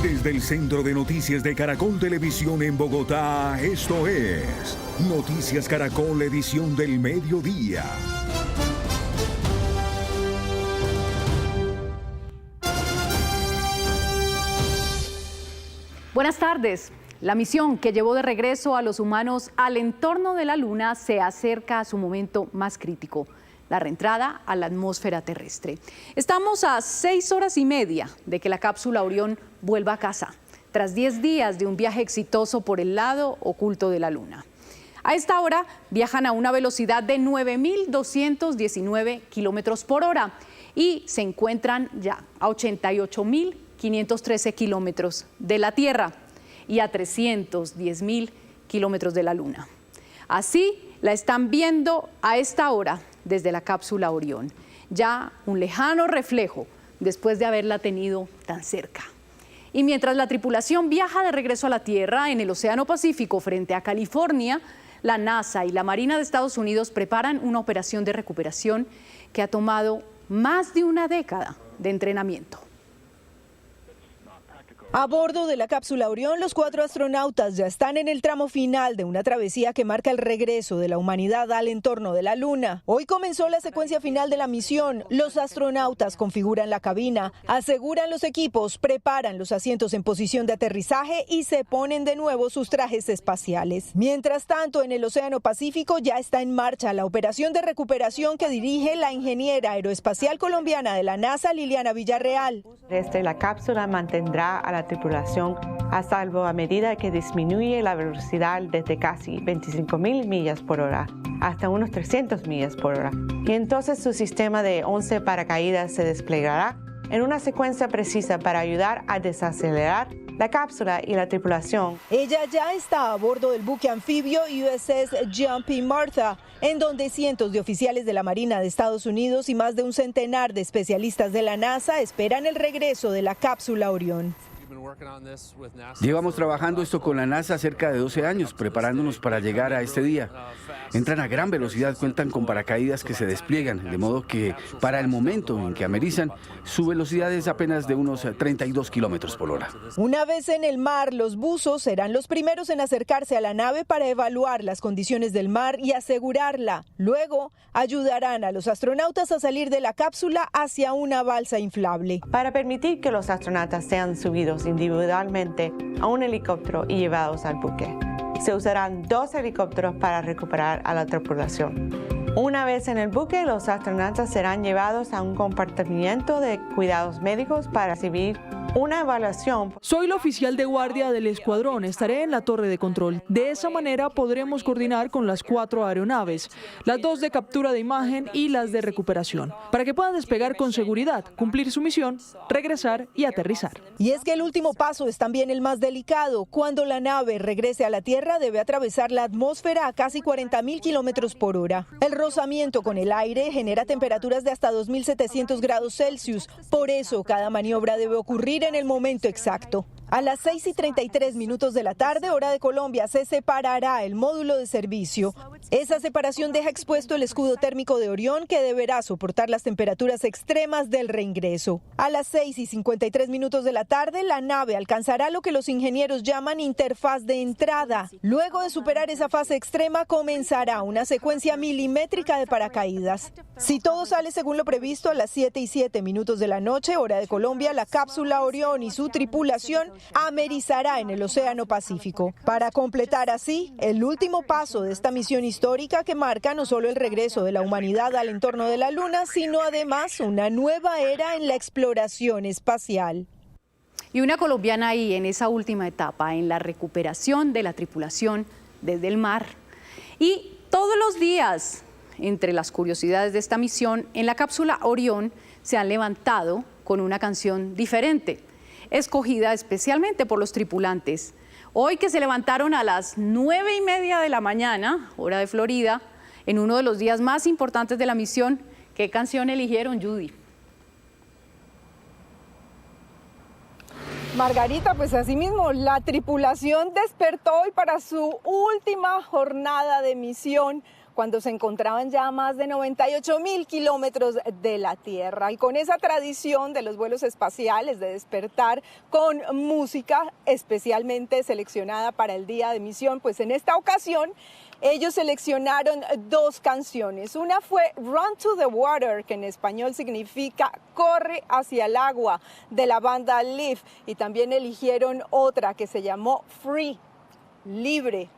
Desde el Centro de Noticias de Caracol Televisión en Bogotá, esto es Noticias Caracol, edición del mediodía. Buenas tardes. La misión que llevó de regreso a los humanos al entorno de la Luna se acerca a su momento más crítico, la reentrada a la atmósfera terrestre. Estamos a 6 horas y media de que la cápsula Orión vuelva a casa, tras 10 días de un viaje exitoso por el lado oculto de la Luna. A esta hora viajan a una velocidad de 9.219 kilómetros por hora y se encuentran ya a 88.513 kilómetros de la Tierra y a 310.000 kilómetros de la Luna. Así la están viendo a esta hora desde la cápsula Orión, ya un lejano reflejo después de haberla tenido tan cerca. Y mientras la tripulación viaja de regreso a la Tierra en el Océano Pacífico frente a California, la NASA y la Marina de Estados Unidos preparan una operación de recuperación que ha tomado más de una década de entrenamiento. A bordo de la cápsula Orión, los 4 astronautas ya están en el tramo final de una travesía que marca el regreso de la humanidad al entorno de la Luna. Hoy comenzó la secuencia final de la misión. Los astronautas configuran la cabina, aseguran los equipos, preparan los asientos en posición de aterrizaje y se ponen de nuevo sus trajes espaciales. Mientras tanto, en el Océano Pacífico ya está en marcha la operación de recuperación que dirige la ingeniera aeroespacial colombiana de la NASA, Liliana Villarreal. La cápsula mantendrá a la tripulación a salvo a medida que disminuye la velocidad desde casi 25.000 millas por hora hasta unos 300 millas por hora. Y entonces su sistema de 11 paracaídas se desplegará en una secuencia precisa para ayudar a desacelerar la cápsula y la tripulación. Ella ya está a bordo del buque anfibio USS John P. Martha, en donde cientos de oficiales de la Marina de Estados Unidos y más de un centenar de especialistas de la NASA esperan el regreso de la cápsula Orión. Llevamos trabajando esto con la NASA cerca de 12 años, preparándonos para llegar a este día. Entran a gran velocidad, cuentan con paracaídas que se despliegan, de modo que para el momento en que amerizan, su velocidad es apenas de unos 32 kilómetros por hora. Una vez en el mar, los buzos serán los primeros en acercarse a la nave para evaluar las condiciones del mar y asegurarla. Luego, ayudarán a los astronautas a salir de la cápsula hacia una balsa inflable. Para permitir que los astronautas sean subidos individualmente a un helicóptero y llevados al buque. Se usarán 2 helicópteros para recuperar a la tripulación. Una vez en el buque, los astronautas serán llevados a un compartimiento de cuidados médicos para recibir una evaluación. Soy la oficial de guardia del escuadrón, estaré en la torre de control. De esa manera podremos coordinar con las 4 aeronaves, las 2 de captura de imagen y las de recuperación, para que puedan despegar con seguridad, cumplir su misión, regresar y aterrizar. Y es que el último paso es también el más delicado. Cuando la nave regrese a la Tierra, debe atravesar la atmósfera a casi 40.000 kilómetros por hora. El rozamiento con el aire genera temperaturas de hasta 2.700 grados Celsius. Por eso, cada maniobra debe ocurrir en el momento exacto. A las 6:33 de la tarde, hora de Colombia, se separará el módulo de servicio. Esa separación deja expuesto el escudo térmico de Orión, que deberá soportar las temperaturas extremas del reingreso. A las 6:53 de la tarde, la nave alcanzará lo que los ingenieros llaman interfaz de entrada. Luego de superar esa fase extrema, comenzará una secuencia milimétrica de paracaídas. Si todo sale según lo previsto, a las 7:07 de la noche, hora de Colombia, la cápsula Orión y su tripulación amerizará en el Océano Pacífico, para completar así el último paso de esta misión histórica que marca no solo el regreso de la humanidad al entorno de la Luna, sino además una nueva era en la exploración espacial. Y una colombiana ahí en esa última etapa, en la recuperación de la tripulación desde el mar. Y todos los días, entre las curiosidades de esta misión, en la cápsula Orión se han levantado con una canción diferente, escogida especialmente por los tripulantes. Hoy que se levantaron a las 9:30 de la mañana, hora de Florida, en uno de los días más importantes de la misión, ¿qué canción eligieron, Judy? Margarita, pues así mismo, la tripulación despertó hoy para su última jornada de misión cuando se encontraban ya a más de 98.000 kilómetros de la Tierra. Y con esa tradición de los vuelos espaciales de despertar con música especialmente seleccionada para el día de misión, pues en esta ocasión ellos seleccionaron dos canciones. Una fue Run to the Water, que en español significa Corre hacia el agua, de la banda Leaf. Y también eligieron otra que se llamó Free, libre.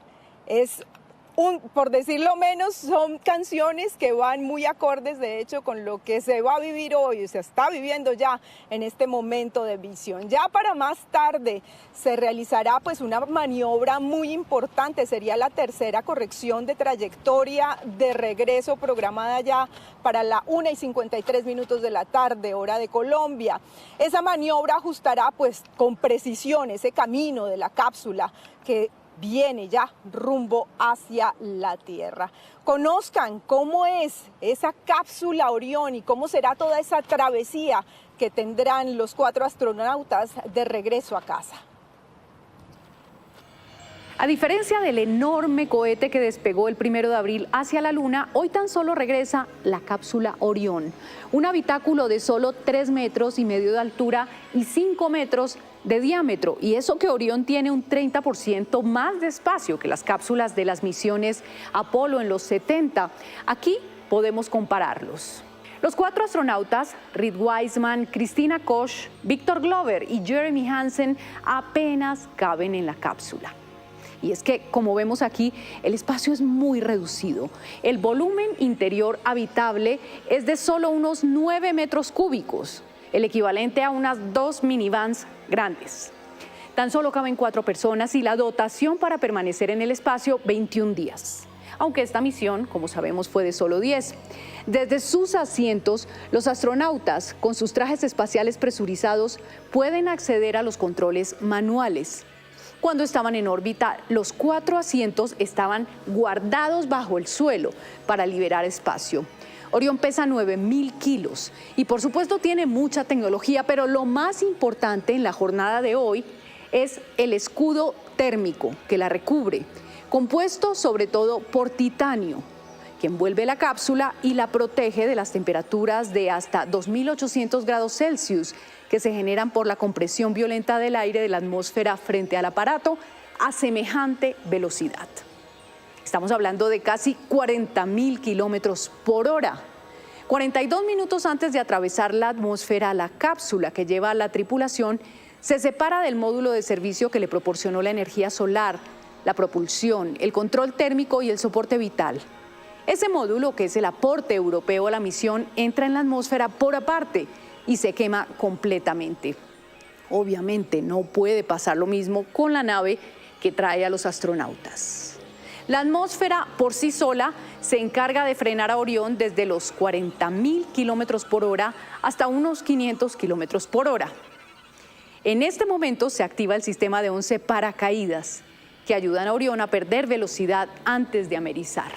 Por decirlo menos, son canciones que van muy acordes, de hecho, con lo que se va a vivir hoy, se está viviendo ya en este momento de visión. Ya para más tarde se realizará pues una maniobra muy importante, sería la tercera corrección de trayectoria de regreso programada ya para la 1:53 de la tarde, hora de Colombia. Esa maniobra ajustará pues con precisión ese camino de la cápsula que viene ya rumbo hacia la Tierra. Conozcan cómo es esa cápsula Orión y cómo será toda esa travesía que tendrán los 4 astronautas de regreso a casa. A diferencia del enorme cohete que despegó el 1 de abril hacia la Luna, hoy tan solo regresa la cápsula Orión, un habitáculo de solo 3,5 metros de altura y 5 metros de diámetro, y eso que Orión tiene un 30% más de espacio que las cápsulas de las misiones Apolo en los 70. Aquí podemos compararlos. Los 4 astronautas, Reed Wiseman, Christina Koch, Victor Glover y Jeremy Hansen, apenas caben en la cápsula. Y es que, como vemos aquí, el espacio es muy reducido. El volumen interior habitable es de solo unos 9 metros cúbicos, el equivalente a unas 2 minivans grandes. Tan solo caben 4 personas y la dotación para permanecer en el espacio 21 días. Aunque esta misión, como sabemos, fue de solo 10. Desde sus asientos, los astronautas, con sus trajes espaciales presurizados, pueden acceder a los controles manuales. Cuando estaban en órbita, los 4 asientos estaban guardados bajo el suelo para liberar espacio. Orión pesa 9.000 kilos y por supuesto tiene mucha tecnología, pero lo más importante en la jornada de hoy es el escudo térmico que la recubre, compuesto sobre todo por titanio, que envuelve la cápsula y la protege de las temperaturas de hasta 2.800 grados Celsius que se generan por la compresión violenta del aire de la atmósfera frente al aparato a semejante velocidad. Estamos hablando de casi 40.000 kilómetros por hora. 42 minutos antes de atravesar la atmósfera, la cápsula que lleva a la tripulación se separa del módulo de servicio que le proporcionó la energía solar, la propulsión, el control térmico y el soporte vital. Ese módulo, que es el aporte europeo a la misión, entra en la atmósfera por aparte y se quema completamente. Obviamente no puede pasar lo mismo con la nave que trae a los astronautas. La atmósfera por sí sola se encarga de frenar a Orión desde los 40.000 kilómetros por hora hasta unos 500 kilómetros por hora. En este momento se activa el sistema de 11 paracaídas que ayudan a Orión a perder velocidad antes de amerizar.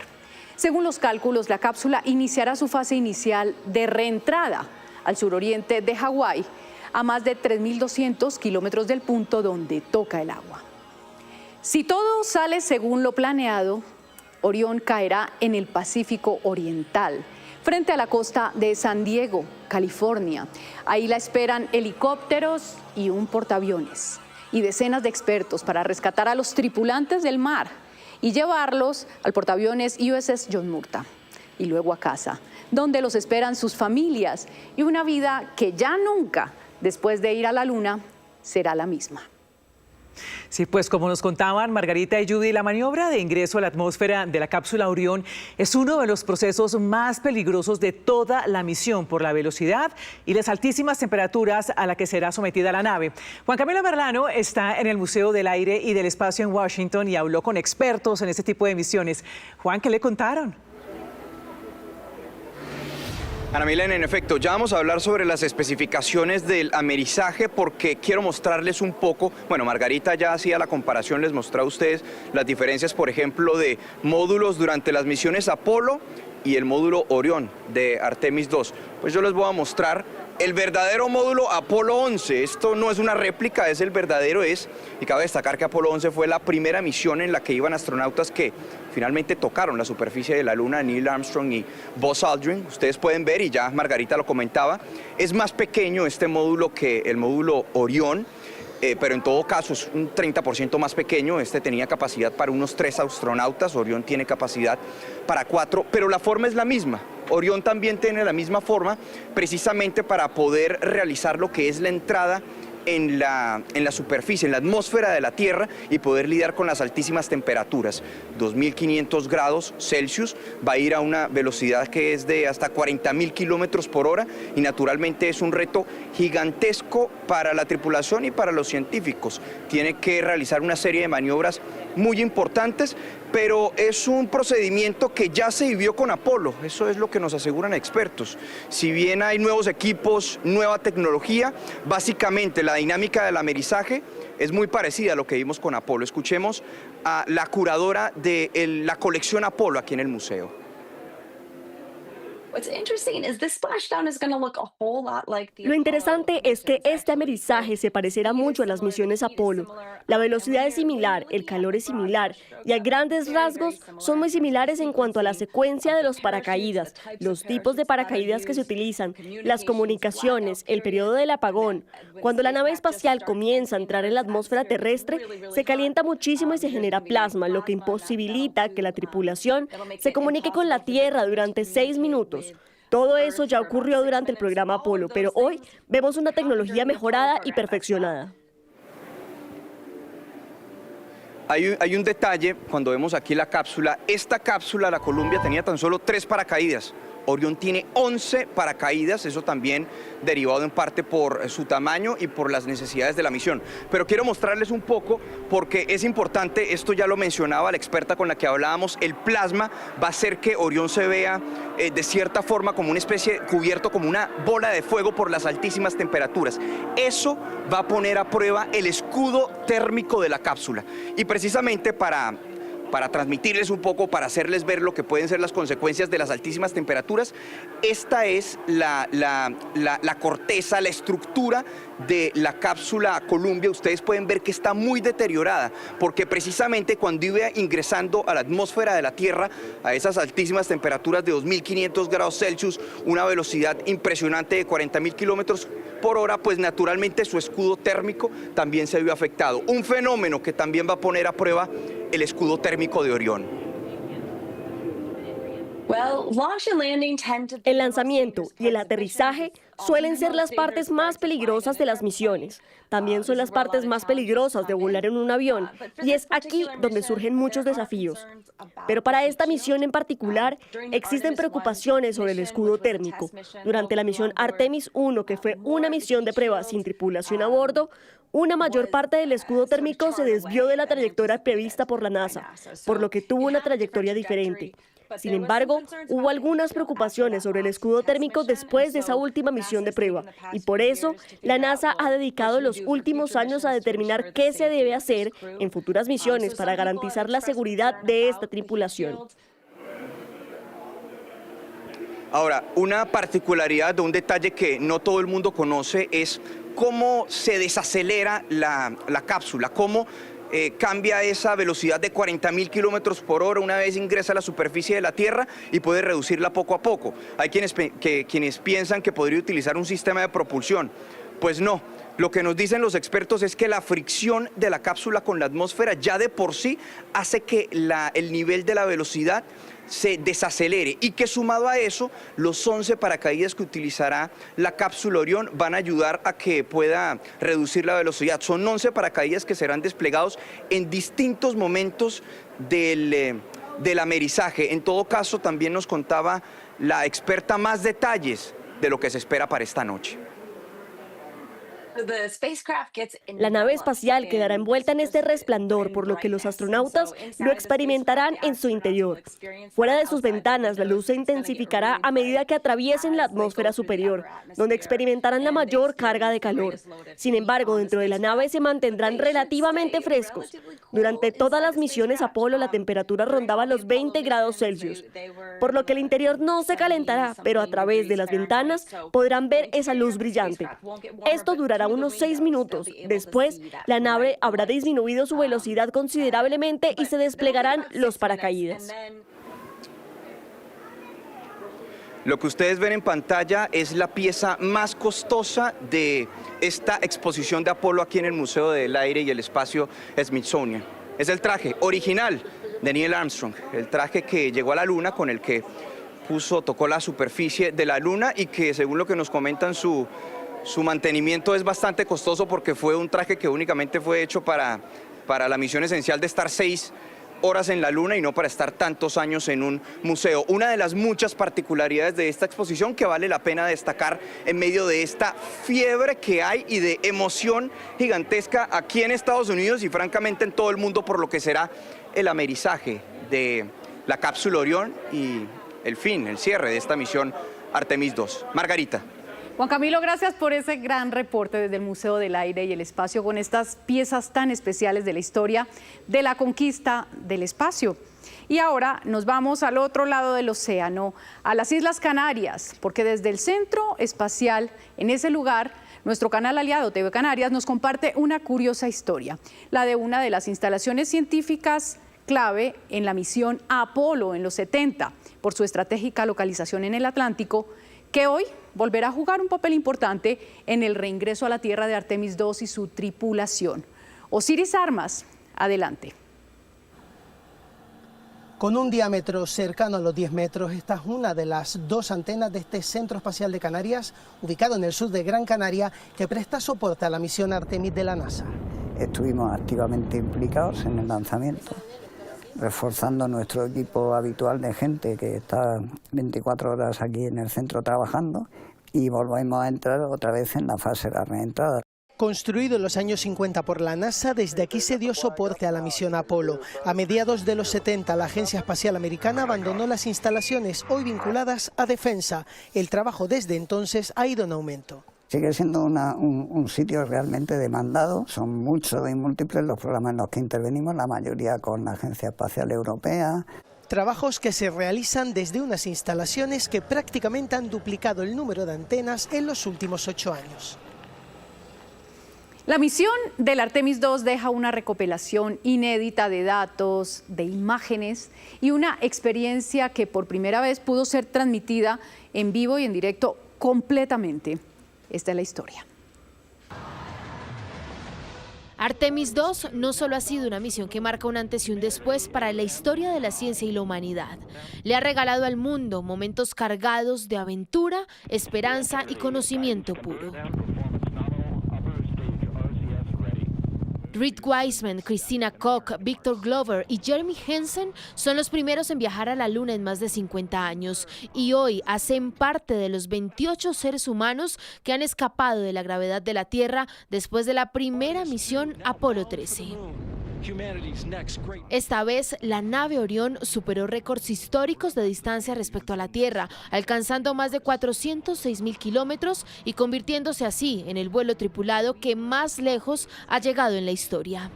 Según los cálculos, la cápsula iniciará su fase inicial de reentrada al suroriente de Hawái, a más de 3.200 kilómetros del punto donde toca el agua. Si todo sale según lo planeado, Orión caerá en el Pacífico Oriental, frente a la costa de San Diego, California. Ahí la esperan helicópteros y un portaaviones, y decenas de expertos para rescatar a los tripulantes del mar y llevarlos al portaaviones USS John Murta, y luego a casa, donde los esperan sus familias y una vida que ya nunca, después de ir a la Luna, será la misma. Sí, pues como nos contaban Margarita y Judy, la maniobra de ingreso a la atmósfera de la cápsula Orión es uno de los procesos más peligrosos de toda la misión por la velocidad y las altísimas temperaturas a la que será sometida la nave. Juan Camilo Merlano está en el Museo del Aire y del Espacio en Washington y habló con expertos en este tipo de misiones. Juan, ¿qué le contaron? Ana Milena, en efecto, ya vamos a hablar sobre las especificaciones del amerizaje porque quiero mostrarles un poco, bueno, Margarita ya hacía la comparación, les mostró a ustedes las diferencias, por ejemplo, de módulos durante las misiones Apolo y el módulo Orión de Artemis II. Pues yo les voy a mostrar el verdadero módulo Apolo 11. Esto no es una réplica, es el verdadero, y cabe destacar que Apolo 11 fue la primera misión en la que iban astronautas que finalmente tocaron la superficie de la Luna, Neil Armstrong y Buzz Aldrin. Ustedes pueden ver, y ya Margarita lo comentaba, es más pequeño este módulo que el módulo Orión, pero en todo caso es un 30% más pequeño. Este tenía capacidad para unos 3 astronautas, Orión tiene capacidad para 4, pero la forma es la misma. Orión también tiene la misma forma, precisamente para poder realizar lo que es la entrada en la superficie, en la atmósfera de la Tierra, y poder lidiar con las altísimas temperaturas. 2.500 grados Celsius, va a ir a una velocidad que es de hasta 40.000 kilómetros por hora, y naturalmente es un reto gigantesco para la tripulación y para los científicos. Tiene que realizar una serie de maniobras muy importantes, pero es un procedimiento que ya se vivió con Apolo, eso es lo que nos aseguran expertos. Si bien hay nuevos equipos, nueva tecnología, básicamente la dinámica del amerizaje es muy parecida a lo que vimos con Apolo. Escuchemos a la curadora de la colección Apolo aquí en el museo. Lo interesante es que este amerizaje se parecerá mucho a las misiones Apolo. La velocidad es similar, el calor es similar, y a grandes rasgos son muy similares en cuanto a la secuencia de los paracaídas, los tipos de paracaídas que se utilizan, las comunicaciones, el periodo del apagón. Cuando la nave espacial comienza a entrar en la atmósfera terrestre, se calienta muchísimo y se genera plasma, lo que imposibilita que la tripulación se comunique con la Tierra durante 6 minutos. Todo eso ya ocurrió durante el programa Apolo, pero hoy vemos una tecnología mejorada y perfeccionada. Hay un detalle cuando vemos aquí la cápsula. Esta cápsula, la Columbia, tenía tan solo 3 paracaídas. Orión tiene 11 paracaídas, eso también derivado en parte por su tamaño y por las necesidades de la misión. Pero quiero mostrarles un poco porque es importante, esto ya lo mencionaba la experta con la que hablábamos, el plasma va a hacer que Orión se vea de cierta forma como una especie cubierto como una bola de fuego por las altísimas temperaturas. Eso va a poner a prueba el escudo térmico de la cápsula. Y precisamente para transmitirles un poco, para hacerles ver lo que pueden ser las consecuencias de las altísimas temperaturas, esta es la corteza, la estructura de la cápsula Columbia. Ustedes pueden ver que está muy deteriorada, porque precisamente cuando iba ingresando a la atmósfera de la Tierra, a esas altísimas temperaturas de 2.500 grados Celsius, una velocidad impresionante de 40.000 kilómetros por hora, pues naturalmente su escudo térmico también se vio afectado. Un fenómeno que también va a poner a prueba el escudo térmico de Orión. El lanzamiento y el aterrizaje suelen ser las partes más peligrosas de las misiones. También son las partes más peligrosas de volar en un avión, y es aquí donde surgen muchos desafíos. Pero para esta misión en particular, existen preocupaciones sobre el escudo térmico. Durante la misión Artemis 1, que fue una misión de prueba sin tripulación a bordo, una mayor parte del escudo térmico se desvió de la trayectoria prevista por la NASA, por lo que tuvo una trayectoria diferente. Sin embargo, hubo algunas preocupaciones sobre el escudo térmico después de esa última misión de prueba, y por eso la NASA ha dedicado los últimos años a determinar qué se debe hacer en futuras misiones para garantizar la seguridad de esta tripulación. Ahora, una particularidad de un detalle que no todo el mundo conoce es cómo se desacelera la cápsula, cómo cambia esa velocidad de 40.000 kilómetros por hora una vez ingresa a la superficie de la Tierra y puede reducirla poco a poco. Hay quienes piensan que podría utilizar un sistema de propulsión. Pues no. Lo que nos dicen los expertos es que la fricción de la cápsula con la atmósfera ya de por sí hace que el nivel de la velocidad se desacelere, y que sumado a eso, los 11 paracaídas que utilizará la cápsula Orión van a ayudar a que pueda reducir la velocidad. Son 11 paracaídas que serán desplegados en distintos momentos del amerizaje. En todo caso, también nos contaba la experta más detalles de lo que se espera para esta noche. La nave espacial quedará envuelta en este resplandor, por lo que los astronautas lo experimentarán en su interior. Fuera de sus ventanas, la luz se intensificará a medida que atraviesen la atmósfera superior, donde experimentarán la mayor carga de calor. Sin embargo, dentro de la nave se mantendrán relativamente frescos. Durante todas las misiones Apolo, la temperatura rondaba los 20 grados Celsius, por lo que el interior no se calentará, pero a través de las ventanas podrán ver esa luz brillante. Esto durará unos 6 minutos. Después, la nave habrá disminuido su velocidad considerablemente y se desplegarán los paracaídas. Lo que ustedes ven en pantalla es la pieza más costosa de esta exposición de Apolo aquí en el Museo del Aire y el Espacio Smithsonian. Es el traje original de Neil Armstrong, el traje que llegó a la Luna, con el que tocó la superficie de la Luna y que, según lo que nos comentan, su mantenimiento es bastante costoso porque fue un traje que únicamente fue hecho para la misión esencial de estar 6 horas en la Luna y no para estar tantos años en un museo. Una de las muchas particularidades de esta exposición que vale la pena destacar en medio de esta fiebre que hay y de emoción gigantesca aquí en Estados Unidos y francamente en todo el mundo por lo que será el amerizaje de la cápsula Orión y el cierre de esta misión Artemis II. Margarita. Juan Camilo, gracias por ese gran reporte desde el Museo del Aire y el Espacio con estas piezas tan especiales de la historia de la conquista del espacio. Y ahora nos vamos al otro lado del océano, a las Islas Canarias, porque desde el Centro Espacial, en ese lugar, nuestro canal aliado TV Canarias nos comparte una curiosa historia, la de una de las instalaciones científicas clave en la misión Apolo en los 70, por su estratégica localización en el Atlántico, que hoy volverá a jugar un papel importante en el reingreso a la Tierra de Artemis II y su tripulación. Osiris Armas, adelante. Con un diámetro cercano a los 10 metros, esta es una de las 2 antenas de este Centro Espacial de Canarias, ubicado en el sur de Gran Canaria, que presta soporte a la misión Artemis de la NASA. Estuvimos activamente implicados en el lanzamiento, reforzando nuestro equipo habitual de gente que está 24 horas aquí en el centro trabajando, y volvemos a entrar otra vez en la fase de la reentrada. Construido en los años 50 por la NASA, desde aquí se dio soporte a la misión Apolo. A mediados de los 70, la Agencia Espacial Americana abandonó las instalaciones hoy vinculadas a defensa. El trabajo desde entonces ha ido en aumento. Sigue siendo un sitio realmente demandado, son muchos y múltiples los programas en los que intervenimos, la mayoría con la Agencia Espacial Europea. Trabajos que se realizan desde unas instalaciones que prácticamente han duplicado el número de antenas en los últimos 8 años. La misión del Artemis II deja una recopilación inédita de datos, de imágenes y una experiencia que por primera vez pudo ser transmitida en vivo y en directo completamente. Esta es la historia. Artemis II no solo ha sido una misión que marca un antes y un después para la historia de la ciencia y la humanidad. Le ha regalado al mundo momentos cargados de aventura, esperanza y conocimiento puro. Reed Wiseman, Christina Koch, Victor Glover y Jeremy Hansen son los primeros en viajar a la Luna en más de 50 años y hoy hacen parte de los 28 seres humanos que han escapado de la gravedad de la Tierra después de la primera misión Apolo 13. Esta vez, la nave Orión superó récords históricos de distancia respecto a la Tierra, alcanzando más de 406.000 kilómetros y convirtiéndose así en el vuelo tripulado que más lejos ha llegado en la historia.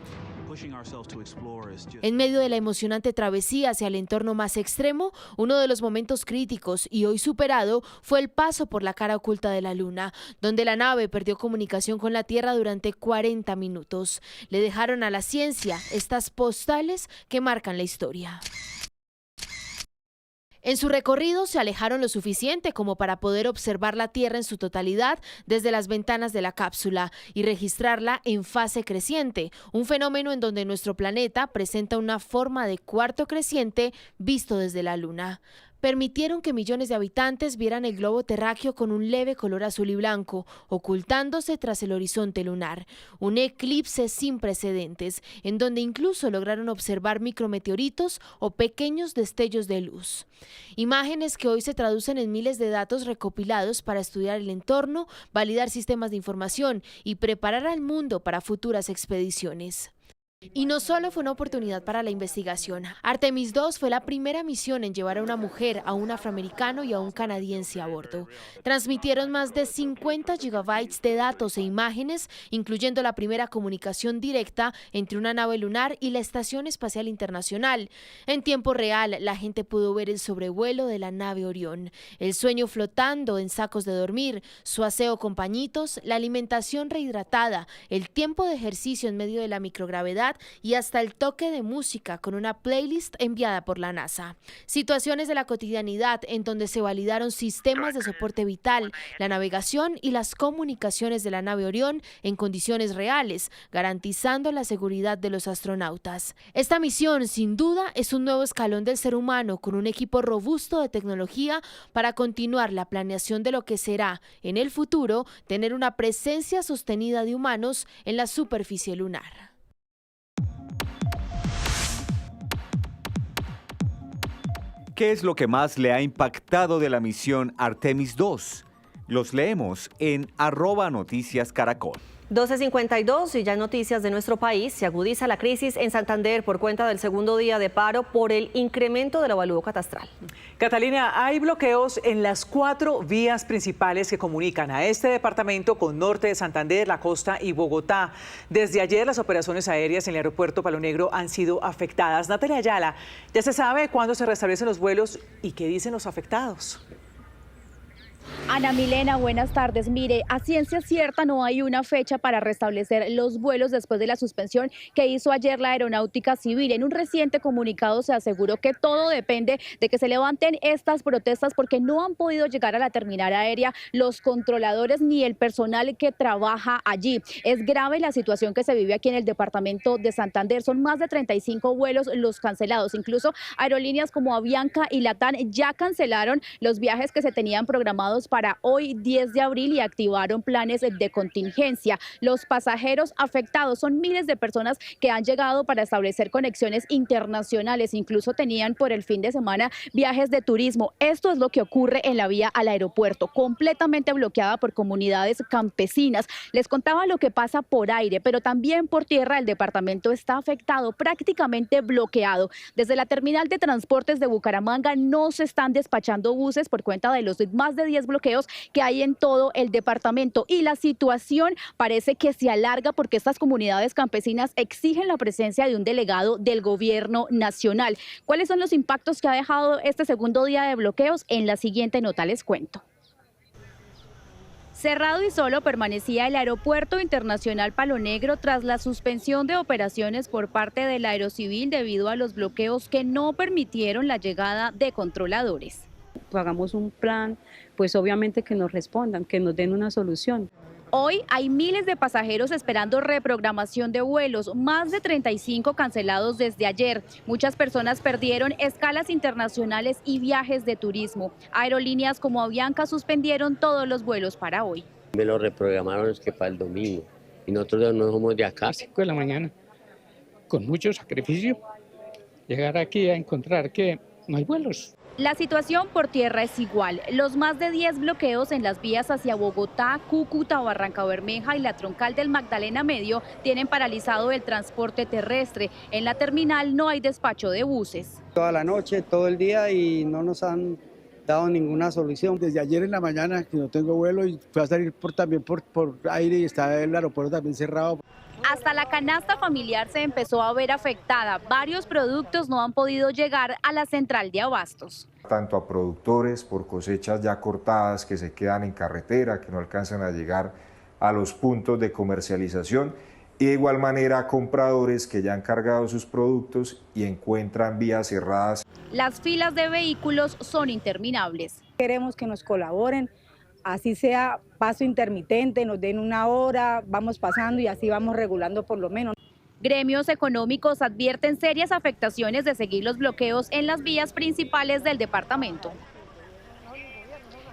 En medio de la emocionante travesía hacia el entorno más extremo, uno de los momentos críticos y hoy superado fue el paso por la cara oculta de la Luna, donde la nave perdió comunicación con la Tierra durante 40 minutos. Le dejaron a la ciencia estas postales que marcan la historia. En su recorrido se alejaron lo suficiente como para poder observar la Tierra en su totalidad desde las ventanas de la cápsula y registrarla en fase creciente, un fenómeno en donde nuestro planeta presenta una forma de cuarto creciente visto desde la Luna. permitieron que millones de habitantes vieran el globo terráqueo con un leve color azul y blanco, ocultándose tras el horizonte lunar. Un eclipse sin precedentes, en donde incluso lograron observar micrometeoritos o pequeños destellos de luz. Imágenes que hoy se traducen en miles de datos recopilados para estudiar el entorno, validar sistemas de información y preparar al mundo para futuras expediciones. Y no solo fue una oportunidad para la investigación. Artemis II fue la primera misión en llevar a una mujer, a un afroamericano y a un canadiense a bordo. Transmitieron más de 50 gigabytes de datos e imágenes, incluyendo la primera comunicación directa entre una nave lunar y la Estación Espacial Internacional. En tiempo real, la gente pudo ver el sobrevuelo de la nave Orión, el sueño flotando en sacos de dormir, su aseo con pañitos, la alimentación rehidratada, el tiempo de ejercicio en medio de la microgravedad y hasta el toque de música con una playlist enviada por la NASA. Situaciones de la cotidianidad en donde se validaron sistemas de soporte vital, la navegación y las comunicaciones de la nave Orión en condiciones reales, garantizando la seguridad de los astronautas. Esta misión, sin duda, es un nuevo escalón del ser humano con un equipo robusto de tecnología para continuar la planeación de lo que será, en el futuro, tener una presencia sostenida de humanos en la superficie lunar. ¿Qué es lo que más le ha impactado de la misión Artemis II? Los leemos en @noticiascaracol. 12:52 y ya en noticias de nuestro país. Se agudiza la crisis en Santander por cuenta del segundo día de paro por el incremento del avalúo catastral. Catalina, hay bloqueos en las 4 vías principales que comunican a este departamento con norte de Santander, la costa y Bogotá. Desde ayer las operaciones aéreas en el aeropuerto Palo Negro han sido afectadas. Natalia Ayala, ¿ya se sabe cuándo se restablecen los vuelos y qué dicen los afectados? Ana Milena, buenas tardes. Mire, a ciencia cierta no hay una fecha para restablecer los vuelos después de la suspensión que hizo ayer la Aeronáutica Civil. En un reciente comunicado se aseguró que todo depende de que se levanten estas protestas porque no han podido llegar a la terminal aérea los controladores ni el personal que trabaja allí. Es grave la situación que se vive aquí en el departamento de Santander. Son más de 35 vuelos los cancelados. Incluso aerolíneas como Avianca y Latam ya cancelaron los viajes que se tenían programados para hoy 10 de abril y activaron planes de contingencia. Los pasajeros afectados son miles de personas que han llegado para establecer conexiones internacionales, incluso tenían por el fin de semana viajes de turismo. Esto es lo que ocurre en la vía al aeropuerto, completamente bloqueada por comunidades campesinas. Les contaba lo que pasa por aire, pero también por tierra el departamento está afectado, prácticamente bloqueado. Desde la terminal de transportes de Bucaramanga no se están despachando buses por cuenta de los más de 10 bloqueos que hay en todo el departamento y la situación parece que se alarga porque estas comunidades campesinas exigen la presencia de un delegado del gobierno nacional. ¿Cuáles son los impactos que ha dejado este segundo día de bloqueos? En la siguiente nota les cuento. Cerrado y solo permanecía el Aeropuerto Internacional Palo Negro tras la suspensión de operaciones por parte del Aerocivil debido a los bloqueos que no permitieron la llegada de controladores. Hagamos un plan, pues obviamente que nos respondan, que nos den una solución. Hoy hay miles de pasajeros esperando reprogramación de vuelos, más de 35 cancelados desde ayer. Muchas personas perdieron escalas internacionales y viajes de turismo. Aerolíneas como Avianca suspendieron todos los vuelos para hoy. Me lo reprogramaron es que para el domingo y nosotros no somos de acá. 5 de la mañana, con mucho sacrificio, llegar aquí a encontrar que no hay vuelos. La situación por tierra es igual. Los más de 10 bloqueos en las vías hacia Bogotá, Cúcuta, Barrancabermeja y la troncal del Magdalena Medio tienen paralizado el transporte terrestre. En la terminal no hay despacho de buses. Toda la noche, todo el día y no nos han dado ninguna solución. Desde ayer en la mañana que no tengo vuelo y fui a salir también por aire y está el aeropuerto también cerrado. Hasta la canasta familiar se empezó a ver afectada. Varios productos no han podido llegar a la central de abastos. Tanto a productores por cosechas ya cortadas que se quedan en carretera, que no alcanzan a llegar a los puntos de comercialización, y de igual manera a compradores que ya han cargado sus productos y encuentran vías cerradas. Las filas de vehículos son interminables. Queremos que nos colaboren, así sea paso intermitente, nos den una hora, vamos pasando y así vamos regulando por lo menos. Gremios económicos advierten serias afectaciones de seguir los bloqueos en las vías principales del departamento.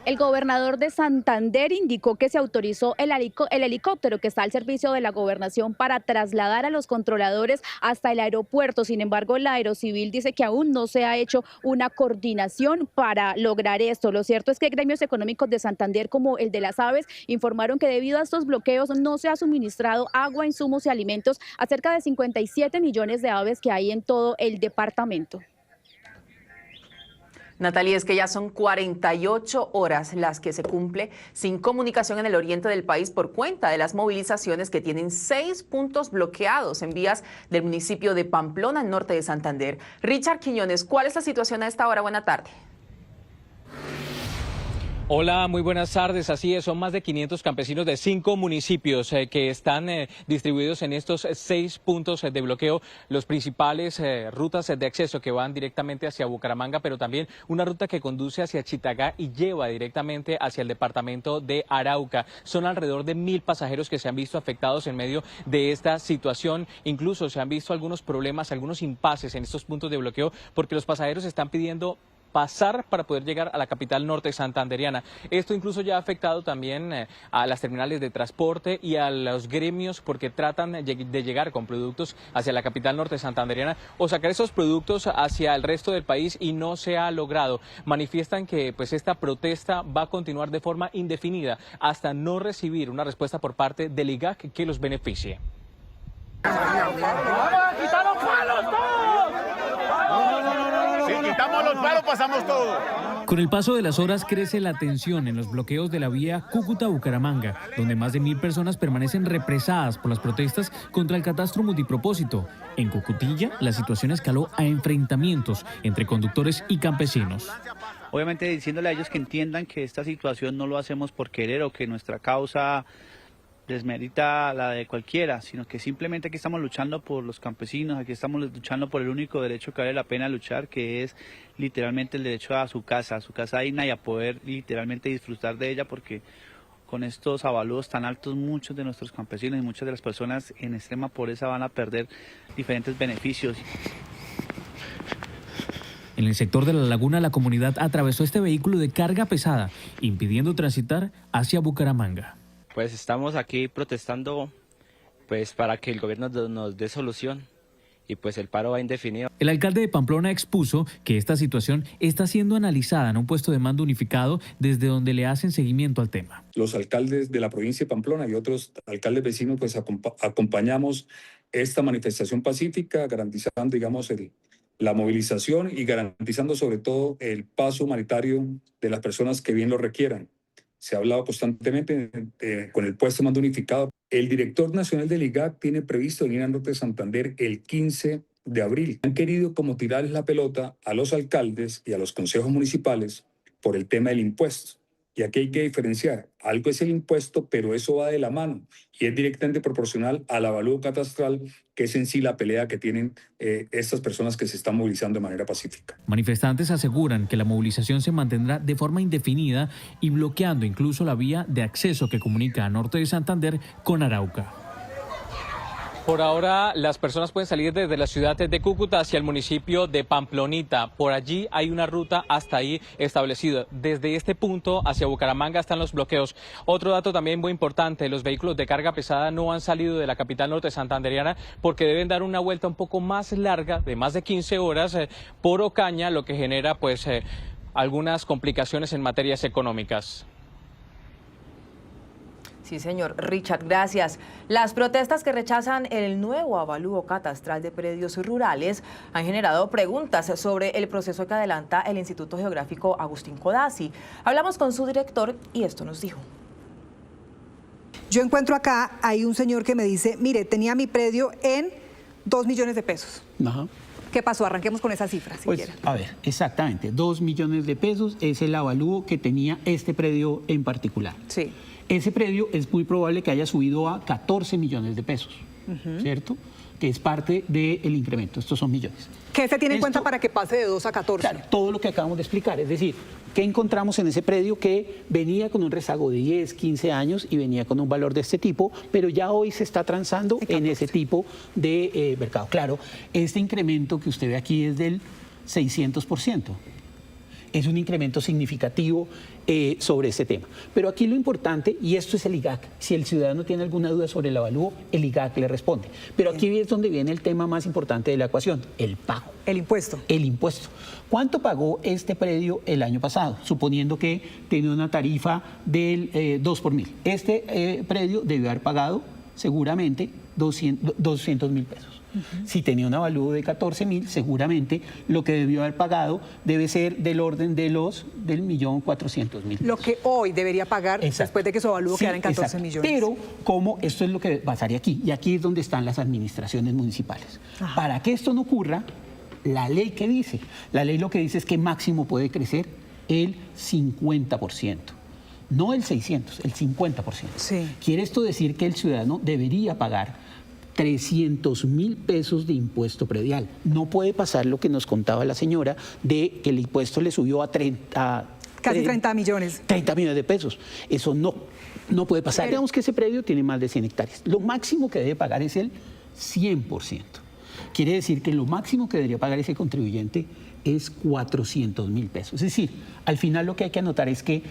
El gobernador de Santander indicó que se autorizó el helicóptero que está al servicio de la gobernación para trasladar a los controladores hasta el aeropuerto. Sin embargo, la Aerocivil dice que aún no se ha hecho una coordinación para lograr esto. Lo cierto es que gremios económicos de Santander, como el de las aves, informaron que debido a estos bloqueos no se ha suministrado agua, insumos y alimentos a cerca de 57 millones de aves que hay en todo el departamento. Natalie, es que ya son 48 horas las que se cumple sin comunicación en el oriente del país por cuenta de las movilizaciones que tienen 6 puntos bloqueados en vías del municipio de Pamplona, al norte de Santander. Richard Quiñones, ¿cuál es la situación a esta hora? Buena tarde. Hola, muy buenas tardes. Así es, son más de 500 campesinos de 5 municipios que están distribuidos en estos 6 puntos de bloqueo, los principales rutas de acceso que van directamente hacia Bucaramanga, pero también una ruta que conduce hacia Chitagá y lleva directamente hacia el departamento de Arauca. Son alrededor de 1000 pasajeros que se han visto afectados en medio de esta situación. Incluso se han visto algunos problemas, algunos impases en estos puntos de bloqueo porque los pasajeros están pidiendo pasar para poder llegar a la capital norte santanderiana. Esto incluso ya ha afectado también a las terminales de transporte y a los gremios porque tratan de llegar con productos hacia la capital norte santanderiana o sacar esos productos hacia el resto del país y no se ha logrado. Manifiestan que pues esta protesta va a continuar de forma indefinida hasta no recibir una respuesta por parte del IGAC que los beneficie. ¡Vamos a quitar los palos todos! Si quitamos los palos, pasamos todo. Con el paso de las horas crece la tensión en los bloqueos de la vía Cúcuta-Bucaramanga, donde más de 1000 personas permanecen represadas por las protestas contra el catastro multipropósito. En Cocutilla, la situación escaló a enfrentamientos entre conductores y campesinos. Obviamente diciéndole a ellos que entiendan que esta situación no lo hacemos por querer o que nuestra causa desmerita la de cualquiera, sino que simplemente aquí estamos luchando por los campesinos, aquí estamos luchando por el único derecho que vale la pena luchar, que es literalmente el derecho a su casa digna y a poder literalmente disfrutar de ella, porque con estos avalúos tan altos muchos de nuestros campesinos y muchas de las personas en extrema pobreza van a perder diferentes beneficios. En el sector de La Laguna, la comunidad atravesó este vehículo de carga pesada, impidiendo transitar hacia Bucaramanga. Pues estamos aquí protestando pues para que el gobierno nos dé solución y pues el paro va indefinido. El alcalde de Pamplona expuso que esta situación está siendo analizada en un puesto de mando unificado desde donde le hacen seguimiento al tema. Los alcaldes de la provincia de Pamplona y otros alcaldes vecinos pues acompañamos esta manifestación pacífica, garantizando digamos la movilización y garantizando sobre todo el paso humanitario de las personas que bien lo requieran. Se ha hablado constantemente con el puesto de mando unificado. El director nacional del IGAC tiene previsto venir al norte de Santander el 15 de abril. Han querido como tirarles la pelota a los alcaldes y a los consejos municipales por el tema del impuesto. Y aquí hay que diferenciar. Algo es el impuesto, pero eso va de la mano y es directamente proporcional al avalúo catastral, que es en sí la pelea que tienen estas personas que se están movilizando de manera pacífica. Manifestantes aseguran que la movilización se mantendrá de forma indefinida y bloqueando incluso la vía de acceso que comunica a norte de Santander con Arauca. Por ahora, las personas pueden salir desde la ciudad de Cúcuta hacia el municipio de Pamplonita. Por allí hay una ruta hasta ahí establecida. Desde este punto hacia Bucaramanga están los bloqueos. Otro dato también muy importante, los vehículos de carga pesada no han salido de la capital norte santanderiana porque deben dar una vuelta un poco más larga, de más de 15 horas, por Ocaña, lo que genera pues algunas complicaciones en materias económicas. Sí, señor. Richard, gracias. Las protestas que rechazan el nuevo avalúo catastral de predios rurales han generado preguntas sobre el proceso que adelanta el Instituto Geográfico Agustín Codazzi. Hablamos con su director y esto nos dijo. Yo encuentro acá, hay un señor que me dice, mire, tenía mi predio en 2 millones de pesos. Ajá. ¿Qué pasó? Arranquemos con esa cifra, si quieren. A ver, exactamente, 2 millones de pesos es el avalúo que tenía este predio en particular. Sí. Ese predio es muy probable que haya subido a 14 millones de pesos. ¿cierto? Que es parte del incremento, estos son millones. ¿Qué se tiene en cuenta para que pase de 2 a 14? Claro, todo lo que acabamos de explicar, es decir, ¿qué encontramos en ese predio que venía con un rezago de 10, 15 años y venía con un valor de este tipo, pero ya hoy se está transando en ese tipo de mercado? Claro, este incremento que usted ve aquí es del 600%. Es un incremento significativo sobre ese tema. Pero aquí lo importante, y esto es el IGAC, si el ciudadano tiene alguna duda sobre el avalúo, el IGAC le responde. Pero aquí es donde viene el tema más importante de la ecuación, el pago. El impuesto. El impuesto. ¿Cuánto pagó este predio el año pasado? Suponiendo que tenía una tarifa del 2 por 1000. Este predio debió haber pagado seguramente 200.000 pesos. Si tenía un avalúo de 14.000, seguramente lo que debió haber pagado debe ser del orden de del 1.400.000. Lo que hoy debería pagar después de que su avalúo quedara en 14 millones. Pero, como esto es lo que pasaría aquí, y aquí es donde están las administraciones municipales. Ajá. Para que esto no ocurra, la ley ¿qué dice? La ley lo que dice es que máximo puede crecer el 50%. No el 600, el 50%. Sí. Quiere esto decir que el ciudadano debería pagar 300.000 pesos de impuesto predial. No puede pasar lo que nos contaba la señora de que el impuesto le subió a casi 30 millones. 30 millones de pesos. Eso no puede pasar. Digamos que ese predio tiene más de 100 hectáreas. Lo máximo que debe pagar es el 100%. Quiere decir que lo máximo que debería pagar ese contribuyente es 400.000 pesos. Es decir, al final lo que hay que anotar es que,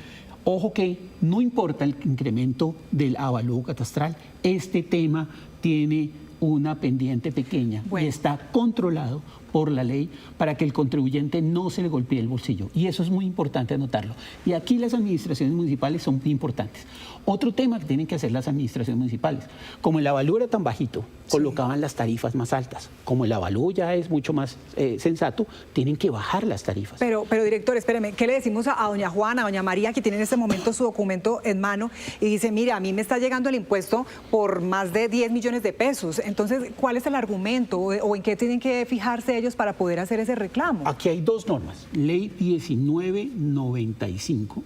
ojo que no importa el incremento del avalúo catastral, este tema tiene una pendiente pequeña y está controlado por la ley para que el contribuyente no se le golpee el bolsillo. Y eso es muy importante anotarlo. Y aquí las administraciones municipales son muy importantes. Otro tema que tienen que hacer las administraciones municipales, como el avalúo era tan bajito, colocaban las tarifas más altas. Como el avalúo ya es mucho más sensato, tienen que bajar las tarifas. Pero director, espéreme, ¿qué le decimos a doña Juana, a doña María, que tiene en este momento su documento en mano y dice, mire, a mí me está llegando el impuesto por más de 10 millones de pesos? Entonces, ¿cuál es el argumento o en qué tienen que fijarse ellos para poder hacer ese reclamo? Aquí hay dos normas. Ley 1995,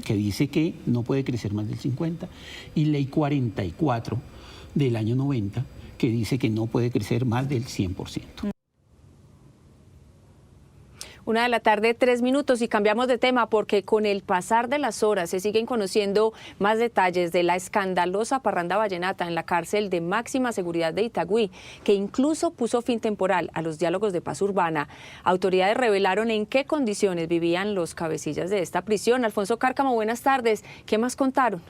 que dice que no puede crecer más del 50%, y Ley 44 del año 90, que dice que no puede crecer más del 100%. 1:03 p.m. y cambiamos de tema porque con el pasar de las horas se siguen conociendo más detalles de la escandalosa parranda vallenata en la cárcel de máxima seguridad de Itagüí, que incluso puso fin temporal a los diálogos de paz urbana. Autoridades revelaron en qué condiciones vivían los cabecillas de esta prisión. Alfonso Cárcamo, buenas tardes. ¿Qué más contaron?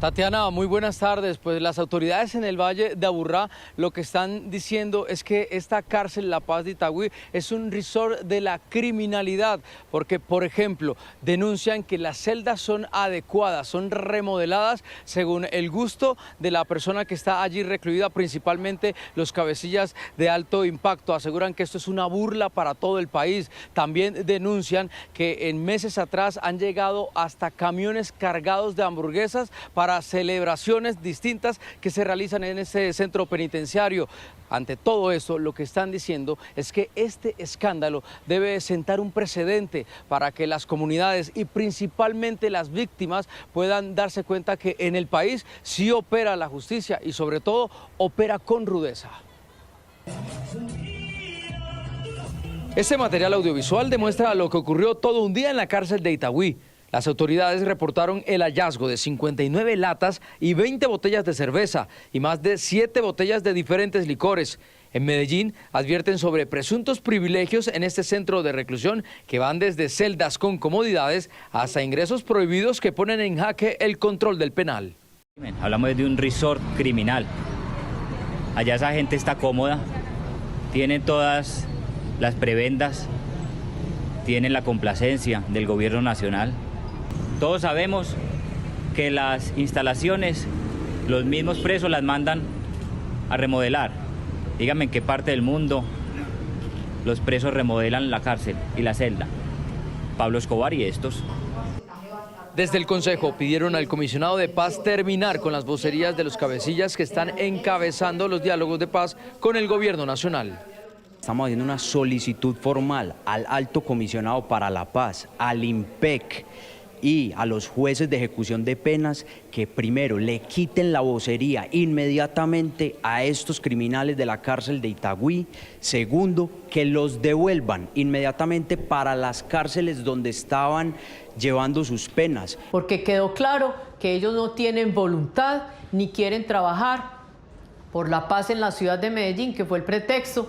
Tatiana, muy buenas tardes. Pues las autoridades en el Valle de Aburrá lo que están diciendo es que esta cárcel La Paz de Itagüí es un resort de la criminalidad, porque, por ejemplo, denuncian que las celdas son adecuadas, son remodeladas según el gusto de la persona que está allí recluida, principalmente los cabecillas de alto impacto. Aseguran que esto es una burla para todo el país. También denuncian que en meses atrás han llegado hasta camiones cargados de hamburguesas para celebraciones distintas que se realizan en este centro penitenciario. Ante todo esto, lo que están diciendo es que este escándalo debe sentar un precedente para que las comunidades y principalmente las víctimas puedan darse cuenta que en el país sí opera la justicia y sobre todo opera con rudeza. Este material audiovisual demuestra lo que ocurrió todo un día en la cárcel de Itagüí. Las autoridades reportaron el hallazgo de 59 latas y 20 botellas de cerveza y más de 7 botellas de diferentes licores. En Medellín advierten sobre presuntos privilegios en este centro de reclusión que van desde celdas con comodidades hasta ingresos prohibidos que ponen en jaque el control del penal. Hablamos de un resort criminal. Allá esa gente está cómoda, tienen todas las prebendas, tienen la complacencia del gobierno nacional. Todos sabemos que las instalaciones, los mismos presos las mandan a remodelar. Díganme en qué parte del mundo los presos remodelan la cárcel y la celda. Pablo Escobar y estos. Desde el Consejo pidieron al comisionado de paz terminar con las vocerías de los cabecillas que están encabezando los diálogos de paz con el gobierno nacional. Estamos haciendo una solicitud formal al Alto Comisionado para la Paz, al IMPEC, y a los jueces de ejecución de penas que primero le quiten la vocería inmediatamente a estos criminales de la cárcel de Itagüí, segundo, que los devuelvan inmediatamente para las cárceles donde estaban llevando sus penas. Porque quedó claro que ellos no tienen voluntad ni quieren trabajar por la paz en la ciudad de Medellín, que fue el pretexto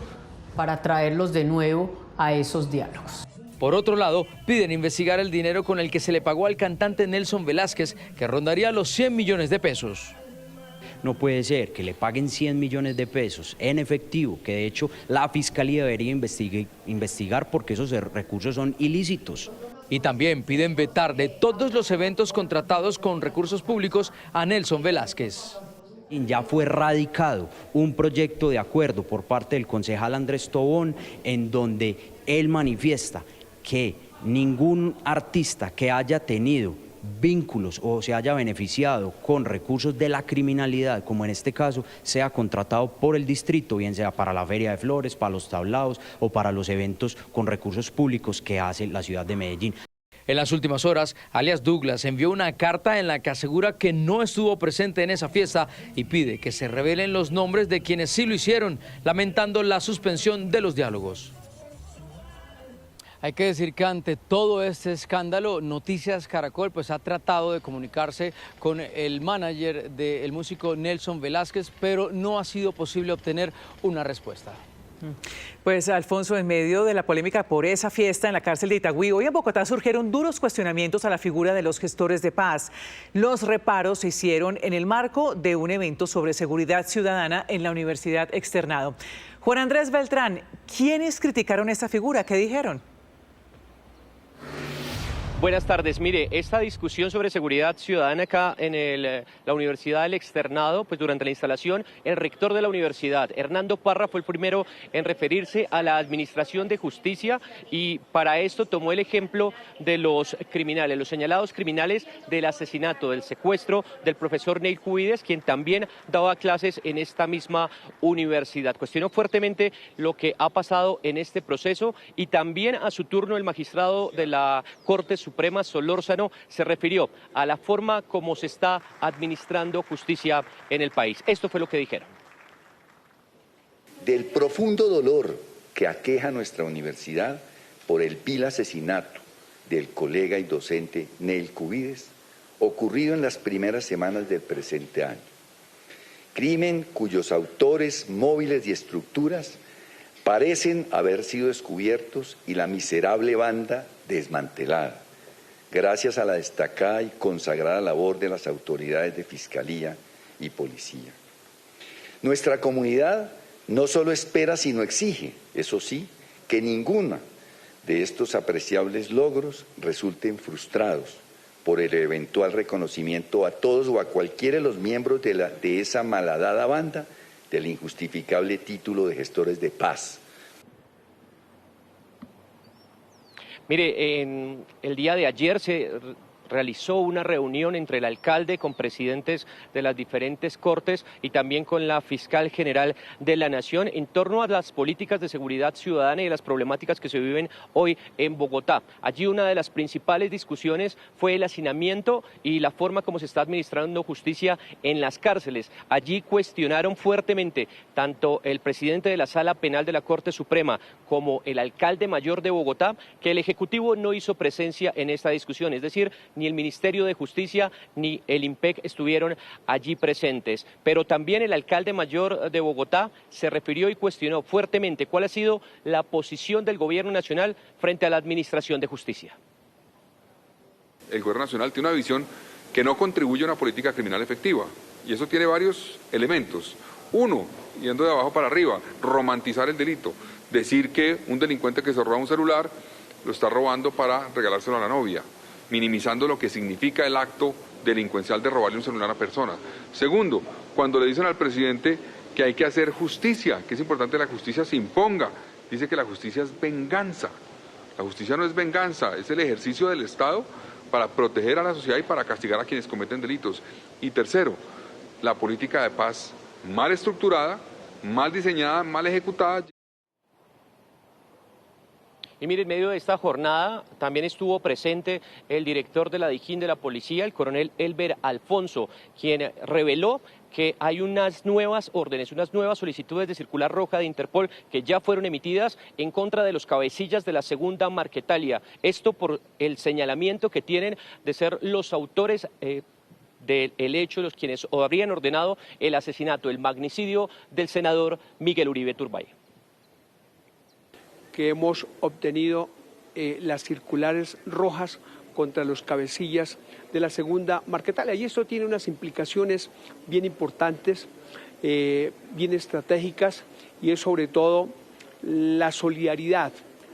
para traerlos de nuevo a esos diálogos. Por otro lado, piden investigar el dinero con el que se le pagó al cantante Nelson Velázquez, que rondaría los 100 millones de pesos. No puede ser que le paguen 100 millones de pesos en efectivo, que de hecho la Fiscalía debería investigar porque esos recursos son ilícitos. Y también piden vetar de todos los eventos contratados con recursos públicos a Nelson Velázquez. Ya fue radicado un proyecto de acuerdo por parte del concejal Andrés Tobón en donde él manifiesta que ningún artista que haya tenido vínculos o se haya beneficiado con recursos de la criminalidad, como en este caso, sea contratado por el distrito, bien sea para la Feria de Flores, para los tablados o para los eventos con recursos públicos que hace la ciudad de Medellín. En las últimas horas, alias Douglas envió una carta en la que asegura que no estuvo presente en esa fiesta y pide que se revelen los nombres de quienes sí lo hicieron, lamentando la suspensión de los diálogos. Hay que decir que ante todo este escándalo, Noticias Caracol pues ha tratado de comunicarse con el manager del músico Nelson Velázquez, pero no ha sido posible obtener una respuesta. Pues Alfonso, en medio de la polémica por esa fiesta en la cárcel de Itagüí, hoy en Bogotá surgieron duros cuestionamientos a la figura de los gestores de paz. Los reparos se hicieron en el marco de un evento sobre seguridad ciudadana en la Universidad Externado. Juan Andrés Beltrán, ¿quiénes criticaron esta figura? ¿Qué dijeron? Buenas tardes. Mire, esta discusión sobre seguridad ciudadana acá en la Universidad del Externado, pues durante la instalación, el rector de la universidad, Hernando Parra, fue el primero en referirse a la administración de justicia y para esto tomó el ejemplo de los criminales, los señalados criminales del asesinato, del secuestro del profesor Neil Cubides, quien también daba clases en esta misma universidad. Cuestionó fuertemente lo que ha pasado en este proceso y también a su turno el magistrado de la Corte Suprema, Solórzano, se refirió a la forma como se está administrando justicia en el país. Esto fue lo que dijeron. Del profundo dolor que aqueja nuestra universidad por el vil asesinato del colega y docente Neil Cubides, ocurrido en las primeras semanas del presente año. Crimen cuyos autores, móviles y estructuras parecen haber sido descubiertos y la miserable banda desmantelada, gracias a la destacada y consagrada labor de las autoridades de Fiscalía y Policía. Nuestra comunidad no solo espera, sino exige, eso sí, que ninguna de estos apreciables logros resulten frustrados por el eventual reconocimiento a todos o a cualquiera de los miembros de esa malhadada banda del injustificable título de gestores de paz. Mire, el día de ayer se realizó una reunión entre el alcalde con presidentes de las diferentes cortes y también con la fiscal general de la Nación en torno a las políticas de seguridad ciudadana y las problemáticas que se viven hoy en Bogotá. Allí una de las principales discusiones fue el hacinamiento y la forma como se está administrando justicia en las cárceles. Allí cuestionaron fuertemente tanto el presidente de la Sala Penal de la Corte Suprema como el alcalde mayor de Bogotá que el Ejecutivo no hizo presencia en esta discusión, es decir, ni el Ministerio de Justicia ni el IMPEC estuvieron allí presentes. Pero también el alcalde mayor de Bogotá se refirió y cuestionó fuertemente cuál ha sido la posición del Gobierno Nacional frente a la Administración de Justicia. El Gobierno Nacional tiene una visión que no contribuye a una política criminal efectiva y eso tiene varios elementos. Uno, yendo de abajo para arriba, romantizar el delito, decir que un delincuente que se roba un celular lo está robando para regalárselo a la novia, minimizando lo que significa el acto delincuencial de robarle un celular a una persona. Segundo, cuando le dicen al presidente que hay que hacer justicia, que es importante que la justicia se imponga, dice que la justicia es venganza. La justicia no es venganza, es el ejercicio del Estado para proteger a la sociedad y para castigar a quienes cometen delitos. Y tercero, la política de paz mal estructurada, mal diseñada, mal ejecutada. Y mire, en medio de esta jornada también estuvo presente el director de la Dijín de la Policía, el coronel Elber Alfonso, quien reveló que hay unas nuevas órdenes, unas nuevas solicitudes de circular roja de Interpol que ya fueron emitidas en contra de los cabecillas de la segunda Marquetalia. Esto por el señalamiento que tienen de ser los autores del hecho, los quienes habrían ordenado el asesinato, el magnicidio del senador Miguel Uribe Turbay. Que hemos obtenido las circulares rojas contra los cabecillas de la segunda Marquetalia. Y esto tiene unas implicaciones bien importantes, bien estratégicas, y es sobre todo la solidaridad,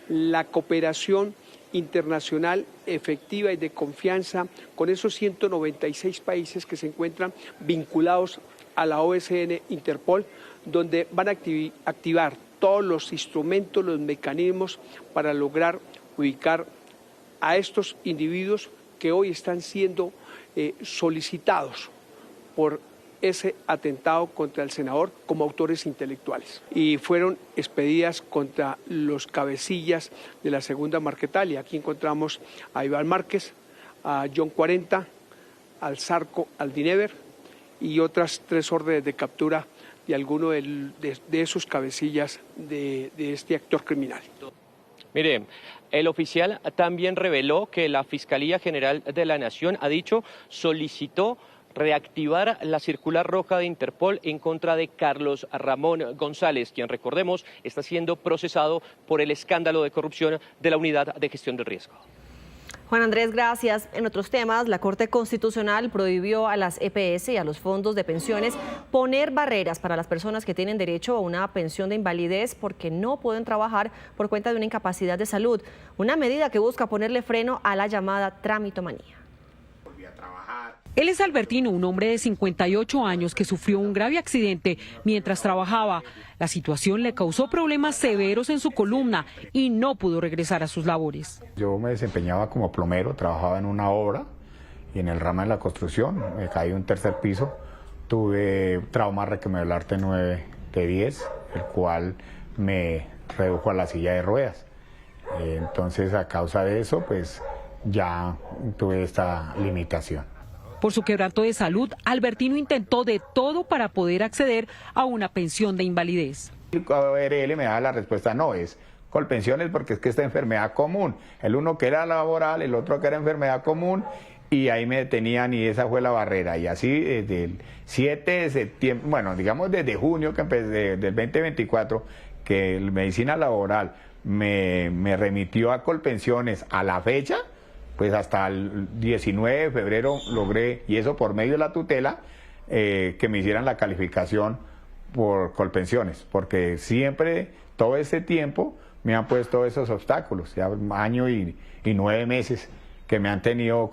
la cooperación internacional efectiva y de confianza con esos 196 países que se encuentran vinculados a la OSN Interpol, donde van a activar todos los instrumentos, los mecanismos para lograr ubicar a estos individuos que hoy están siendo solicitados por ese atentado contra el senador como autores intelectuales. Y fueron expedidas contra los cabecillas de la segunda Marquetalia. Aquí encontramos a Iván Márquez, a John 40, al Zarco Aldinever y otras 3 órdenes de captura de alguno de esos cabecillas de este actor criminal. Mire, el oficial también reveló que la Fiscalía General de la Nación, solicitó reactivar la circular roja de Interpol en contra de Carlos Ramón González, quien, recordemos, está siendo procesado por el escándalo de corrupción de la Unidad de Gestión del Riesgo. Juan Andrés, gracias. En otros temas, la Corte Constitucional prohibió a las EPS y a los fondos de pensiones poner barreras para las personas que tienen derecho a una pensión de invalidez porque no pueden trabajar por cuenta de una incapacidad de salud. Una medida que busca ponerle freno a la llamada tramitomanía. Él es Albertino, un hombre de 58 años que sufrió un grave accidente mientras trabajaba. La situación le causó problemas severos en su columna y no pudo regresar a sus labores. Yo me desempeñaba como plomero, trabajaba en una obra y en el ramo de la construcción. Me caí un 3er piso, tuve trauma requemelarte 9 de 10, el cual me redujo a la silla de ruedas. Entonces, a causa de eso, pues ya tuve esta limitación. Por su quebranto de salud, Albertino intentó de todo para poder acceder a una pensión de invalidez. El ARL me da la respuesta, no, es Colpensiones porque es que esta enfermedad común. El uno que era laboral, el otro que era enfermedad común, y ahí me detenían y esa fue la barrera. Y así desde el 7 de septiembre, bueno, digamos desde junio que empecé, del 2024, que el Medicina Laboral me remitió a Colpensiones a la fecha, pues hasta el 19 de febrero logré, y eso por medio de la tutela, que me hicieran la calificación por Colpensiones, porque siempre, todo ese tiempo, me han puesto esos obstáculos, ya un año y 9 meses que me han tenido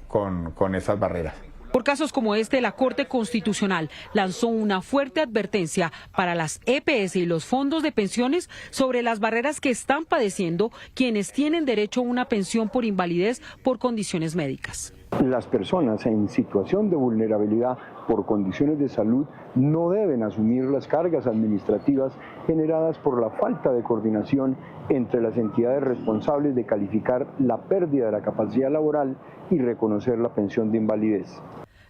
con esas barreras. Por casos como este, la Corte Constitucional lanzó una fuerte advertencia para las EPS y los fondos de pensiones sobre las barreras que están padeciendo quienes tienen derecho a una pensión por invalidez por condiciones médicas. Las personas en situación de vulnerabilidad por condiciones de salud no deben asumir las cargas administrativas generadas por la falta de coordinación entre las entidades responsables de calificar la pérdida de la capacidad laboral y reconocer la pensión de invalidez.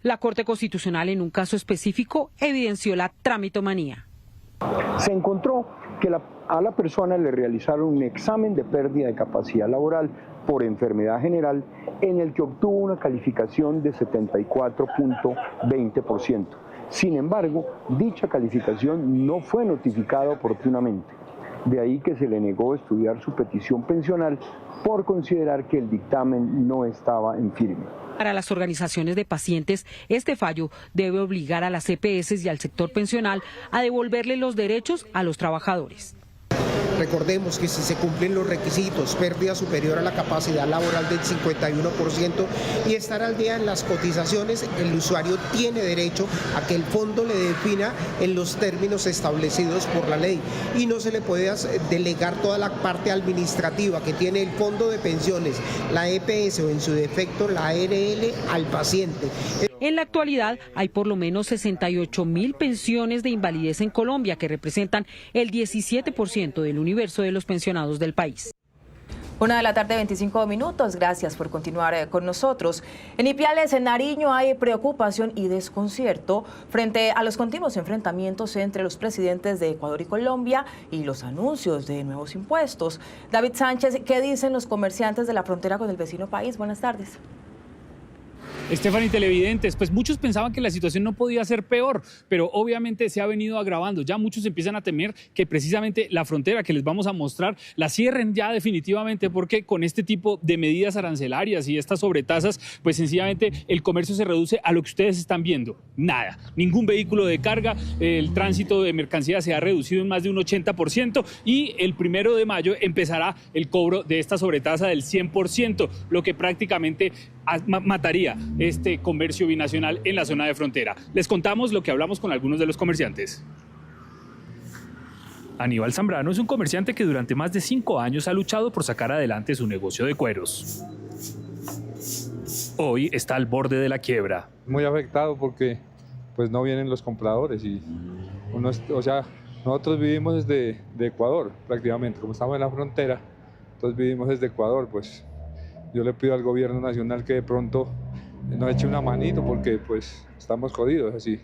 La Corte Constitucional, en un caso específico, evidenció la tramitomanía. Se encontró que a la persona le realizaron un examen de pérdida de capacidad laboral por enfermedad general en el que obtuvo una calificación de 74.20%. Sin embargo, dicha calificación no fue notificada oportunamente. De ahí que se le negó estudiar su petición pensional por considerar que el dictamen no estaba en firme. Para las organizaciones de pacientes, este fallo debe obligar a las EPS y al sector pensional a devolverle los derechos a los trabajadores. Recordemos que si se cumplen los requisitos, pérdida superior a la capacidad laboral del 51% y estar al día en las cotizaciones, el usuario tiene derecho a que el fondo le defina en los términos establecidos por la ley y no se le puede delegar toda la parte administrativa que tiene el fondo de pensiones, la EPS o en su defecto la ARL al paciente. En la actualidad hay por lo menos 68.000 pensiones de invalidez en Colombia, que representan el 17% del universo de los pensionados del país. 1:25 p.m. Gracias por continuar con nosotros. En Ipiales, en Nariño, hay preocupación y desconcierto frente a los continuos enfrentamientos entre los presidentes de Ecuador y Colombia y los anuncios de nuevos impuestos. David Sánchez, ¿qué dicen los comerciantes de la frontera con el vecino país? Buenas tardes. Stephanie, televidentes, pues muchos pensaban que la situación no podía ser peor, pero obviamente se ha venido agravando. Ya muchos empiezan a temer que precisamente la frontera que les vamos a mostrar la cierren ya definitivamente, porque con este tipo de medidas arancelarias y estas sobretasas, pues sencillamente el comercio se reduce a lo que ustedes están viendo. Nada, ningún vehículo de carga, el tránsito de mercancías se ha reducido en más de un 80% y el 1 de mayo empezará el cobro de esta sobretasa del 100%, lo que prácticamente mataría este comercio binacional en la zona de frontera. Les contamos lo que hablamos con algunos de los comerciantes. Aníbal Zambrano es un comerciante que durante más de 5 años ha luchado por sacar adelante su negocio de cueros. Hoy está al borde de la quiebra. Muy afectado porque pues no vienen los compradores y nosotros vivimos desde Ecuador prácticamente, como estamos en la frontera, entonces vivimos desde Ecuador, pues yo le pido al gobierno nacional que de pronto nos eche una manito porque pues estamos jodidos así.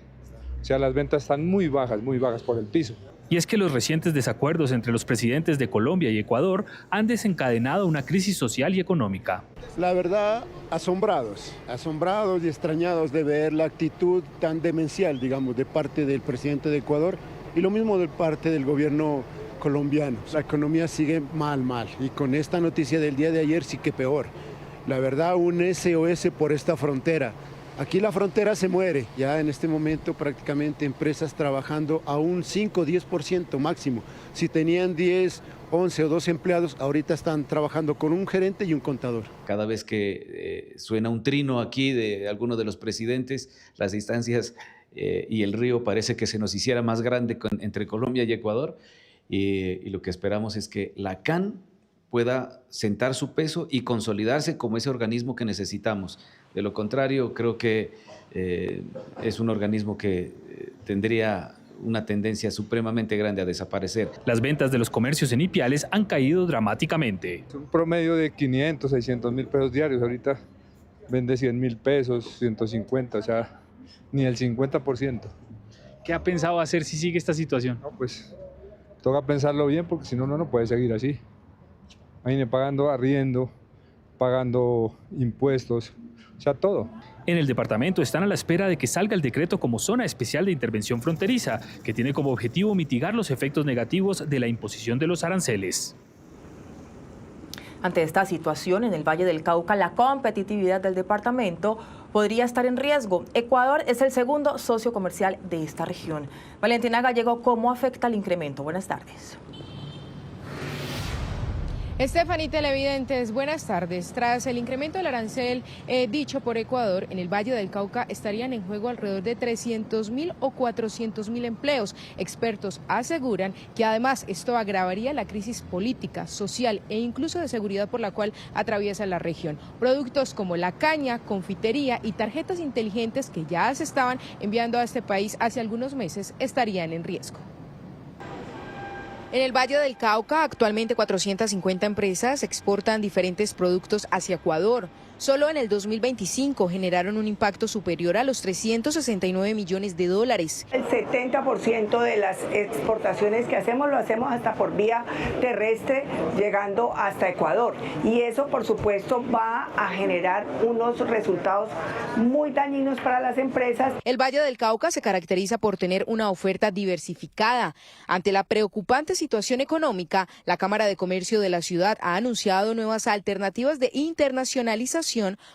O sea, las ventas están muy bajas por el piso. Y es que los recientes desacuerdos entre los presidentes de Colombia y Ecuador han desencadenado una crisis social y económica. La verdad, asombrados y extrañados de ver la actitud tan demencial, digamos, de parte del presidente de Ecuador y lo mismo de parte del gobierno colombiano. La economía sigue mal y con esta noticia del día de ayer sí que peor. La verdad, un SOS por esta frontera. Aquí la frontera se muere, ya en este momento prácticamente empresas trabajando a un 5-10% máximo. Si tenían 10, 11 o 12 empleados, ahorita están trabajando con un gerente y un contador. Cada vez que suena un trino aquí de alguno de los presidentes, las distancias y el río parece que se nos hiciera más grande entre Colombia y Ecuador. Y lo que esperamos es que la CAN pueda sentar su peso y consolidarse como ese organismo que necesitamos. De lo contrario, creo que es un organismo que tendría una tendencia supremamente grande a desaparecer. Las ventas de los comercios en Ipiales han caído dramáticamente. Un promedio de 500, 600 mil pesos diarios. Ahorita vende 100 mil pesos, 150, o sea, ni el 50%. ¿Qué ha pensado hacer si sigue esta situación? No, pues toca pensarlo bien porque si no, no puede seguir así. Viene pagando arriendo, pagando impuestos, o sea, todo. En el departamento están a la espera de que salga el decreto como zona especial de intervención fronteriza, que tiene como objetivo mitigar los efectos negativos de la imposición de los aranceles. Ante esta situación, en el Valle del Cauca, la competitividad del departamento podría estar en riesgo. Ecuador es el segundo socio comercial de esta región. Valentina Gallego, ¿cómo afecta el incremento? Buenas tardes. Stephanie, televidentes, buenas tardes. Tras el incremento del arancel dicho por Ecuador, en el Valle del Cauca estarían en juego alrededor de 300.000 o 400.000 empleos. Expertos aseguran que además esto agravaría la crisis política, social e incluso de seguridad por la cual atraviesa la región. Productos como la caña, confitería y tarjetas inteligentes que ya se estaban enviando a este país hace algunos meses estarían en riesgo. En el Valle del Cauca, actualmente 450 empresas exportan diferentes productos hacia Ecuador. Solo en el 2025 generaron un impacto superior a los 369 millones de dólares. El 70% de las exportaciones que hacemos lo hacemos hasta por vía terrestre, llegando hasta Ecuador. Y eso, por supuesto, va a generar unos resultados muy dañinos para las empresas. El Valle del Cauca se caracteriza por tener una oferta diversificada. Ante la preocupante situación económica, la Cámara de Comercio de la ciudad ha anunciado nuevas alternativas de internacionalización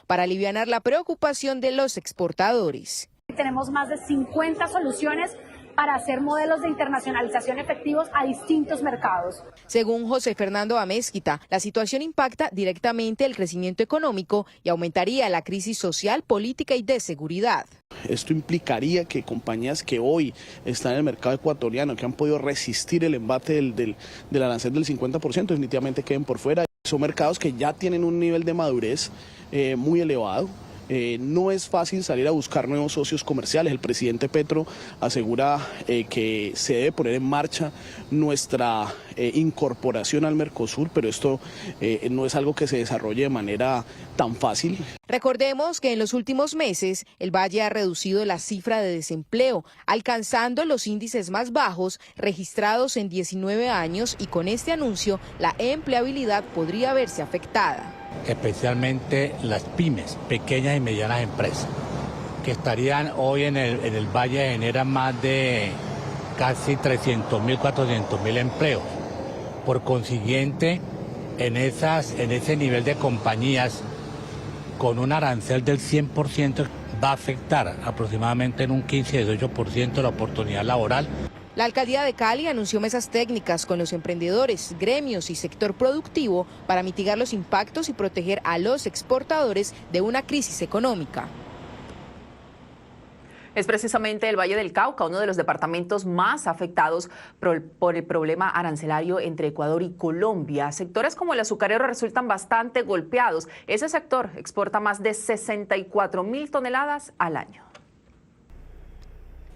para alivianar la preocupación de los exportadores. Tenemos más de 50 soluciones para hacer modelos de internacionalización efectivos a distintos mercados. Según José Fernando Amézquita, la situación impacta directamente el crecimiento económico y aumentaría la crisis social, política y de seguridad. Esto implicaría que compañías que hoy están en el mercado ecuatoriano, que han podido resistir el embate del arancel del 50%, definitivamente queden por fuera. Son mercados que ya tienen un nivel de madurez muy elevado, No es fácil salir a buscar nuevos socios comerciales. El presidente Petro asegura que se debe poner en marcha nuestra incorporación al Mercosur, pero esto no es algo que se desarrolle de manera tan fácil. Recordemos que en los últimos meses el Valle ha reducido la cifra de desempleo, alcanzando los índices más bajos registrados en 19 años, y con este anuncio la empleabilidad podría verse afectada. Especialmente las pymes, pequeñas y medianas empresas, que estarían hoy en el Valle, generan más de casi 300.000, 400.000 empleos. Por consiguiente, en ese nivel de compañías, con un arancel del 100%, va a afectar aproximadamente en un 15-18% la oportunidad laboral. La alcaldía de Cali anunció mesas técnicas con los emprendedores, gremios y sector productivo para mitigar los impactos y proteger a los exportadores de una crisis económica. Es precisamente el Valle del Cauca, uno de los departamentos más afectados por el problema arancelario entre Ecuador y Colombia. Sectores como el azucarero resultan bastante golpeados. Ese sector exporta más de 64.000 toneladas al año.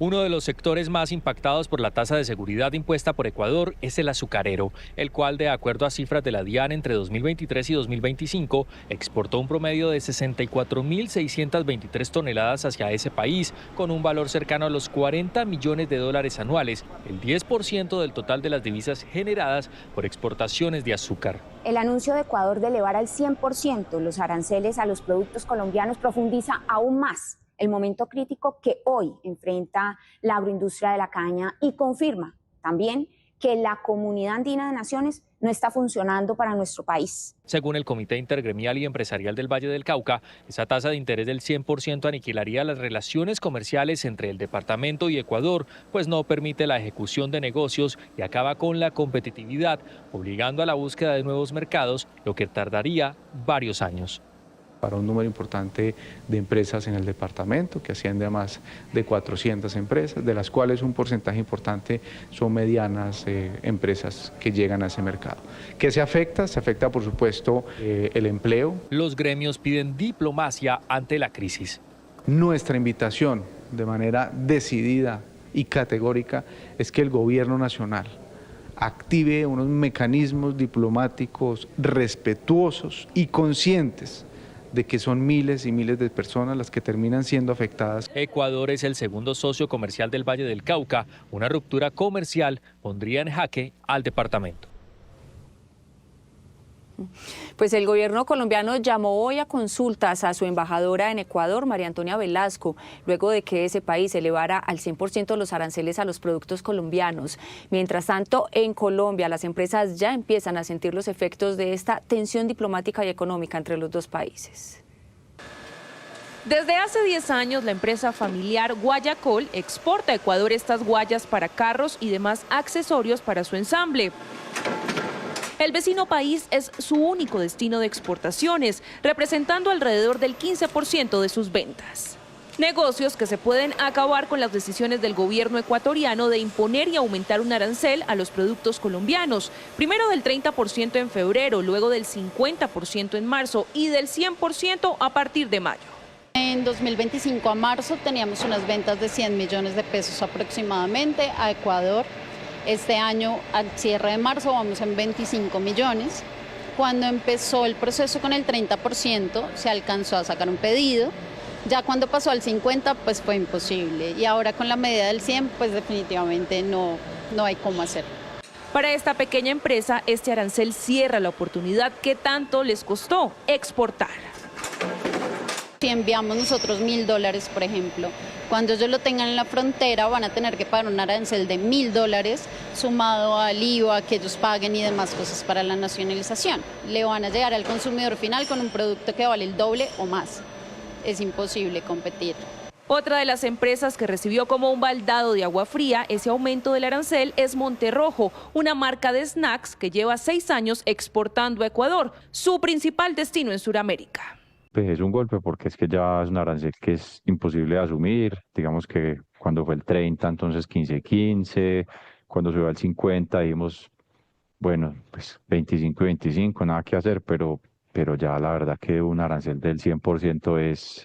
Uno de los sectores más impactados por la tasa de seguridad impuesta por Ecuador es el azucarero, el cual, de acuerdo a cifras de la DIAN, entre 2023 y 2025, exportó un promedio de 64.623 toneladas hacia ese país, con un valor cercano a los 40 millones de dólares anuales, el 10% del total de las divisas generadas por exportaciones de azúcar. El anuncio de Ecuador de elevar al 100% los aranceles a los productos colombianos profundiza aún más el momento crítico que hoy enfrenta la agroindustria de la caña, y confirma también que la Comunidad Andina de Naciones no está funcionando para nuestro país. Según el Comité Intergremial y Empresarial del Valle del Cauca, esa tasa de interés del 100% aniquilaría las relaciones comerciales entre el departamento y Ecuador, pues no permite la ejecución de negocios y acaba con la competitividad, obligando a la búsqueda de nuevos mercados, lo que tardaría varios años. Para un número importante de empresas en el departamento, que asciende a más de 400 empresas, de las cuales un porcentaje importante son medianas empresas que llegan a ese mercado. ¿Qué se afecta? Se afecta, por supuesto, el empleo. Los gremios piden diplomacia ante la crisis. Nuestra invitación, de manera decidida y categórica, es que el gobierno nacional active unos mecanismos diplomáticos respetuosos y conscientes de que son miles y miles de personas las que terminan siendo afectadas. Ecuador es el segundo socio comercial del Valle del Cauca. Una ruptura comercial pondría en jaque al departamento. Pues el gobierno colombiano llamó hoy a consultas a su embajadora en Ecuador, María Antonia Velasco, luego de que ese país elevara al 100% los aranceles a los productos colombianos. Mientras tanto, en Colombia las empresas ya empiezan a sentir los efectos de esta tensión diplomática y económica entre los dos países. Desde hace 10 años, la empresa familiar Guayacol exporta a Ecuador estas guayas para carros y demás accesorios para su ensamble. El vecino país es su único destino de exportaciones, representando alrededor del 15% de sus ventas. Negocios que se pueden acabar con las decisiones del gobierno ecuatoriano de imponer y aumentar un arancel a los productos colombianos, primero del 30% en febrero, luego del 50% en marzo y del 100% a partir de mayo. En 2025 a marzo teníamos unas ventas de 100 millones de pesos aproximadamente a Ecuador. Este año, al cierre de marzo, vamos en 25 millones. Cuando empezó el proceso con el 30%, se alcanzó a sacar un pedido. Ya cuando pasó al 50%, pues fue imposible. Y ahora con la medida del 100%, pues definitivamente no hay cómo hacer. Para esta pequeña empresa, este arancel cierra la oportunidad que tanto les costó exportar. Si enviamos nosotros $1.000, por ejemplo, cuando ellos lo tengan en la frontera van a tener que pagar un arancel de $1.000 sumado al IVA que ellos paguen y demás cosas para la nacionalización. Le van a llegar al consumidor final con un producto que vale el doble o más. Es imposible competir. Otra de las empresas que recibió como un baldado de agua fría ese aumento del arancel es Monterrojo, una marca de snacks que lleva 6 años exportando a Ecuador, su principal destino en Sudamérica. Pues es un golpe porque es que ya es un arancel que es imposible de asumir. Digamos que cuando fue el 30, entonces 15, cuando subió al 50 dijimos, bueno, pues 25 y 25, nada que hacer, pero pero ya la verdad que un arancel del 100% es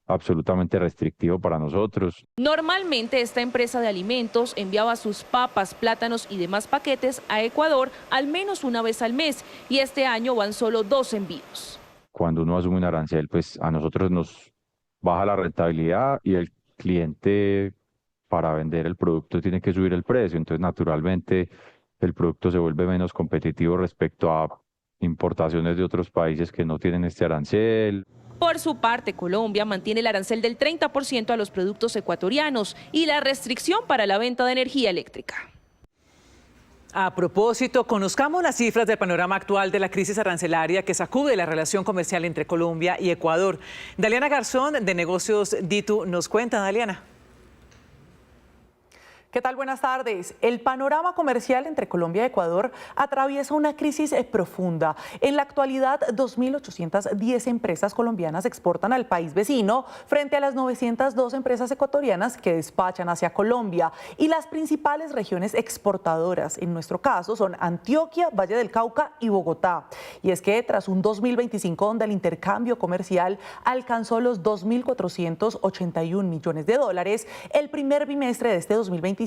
absolutamente restrictivo para nosotros. Normalmente esta empresa de alimentos enviaba sus papas, plátanos y demás paquetes a Ecuador al menos una vez al mes y este año van solo 2 envíos. Cuando uno asume un arancel, pues a nosotros nos baja la rentabilidad y el cliente para vender el producto tiene que subir el precio, entonces naturalmente el producto se vuelve menos competitivo respecto a importaciones de otros países que no tienen este arancel. Por su parte, Colombia mantiene el arancel del 30% a los productos ecuatorianos y la restricción para la venta de energía eléctrica. A propósito, conozcamos las cifras del panorama actual de la crisis arancelaria que sacude la relación comercial entre Colombia y Ecuador. Daliana Garzón, de Negocios Ditu, nos cuenta. Daliana. ¿Qué tal? Buenas tardes. El panorama comercial entre Colombia y Ecuador atraviesa una crisis profunda. En la actualidad, 2.810 empresas colombianas exportan al país vecino frente a las 902 empresas ecuatorianas que despachan hacia Colombia. Y las principales regiones exportadoras, en nuestro caso, son Antioquia, Valle del Cauca y Bogotá. Y es que tras un 2025 donde el intercambio comercial alcanzó los 2.481 millones de dólares, el primer bimestre de este 2026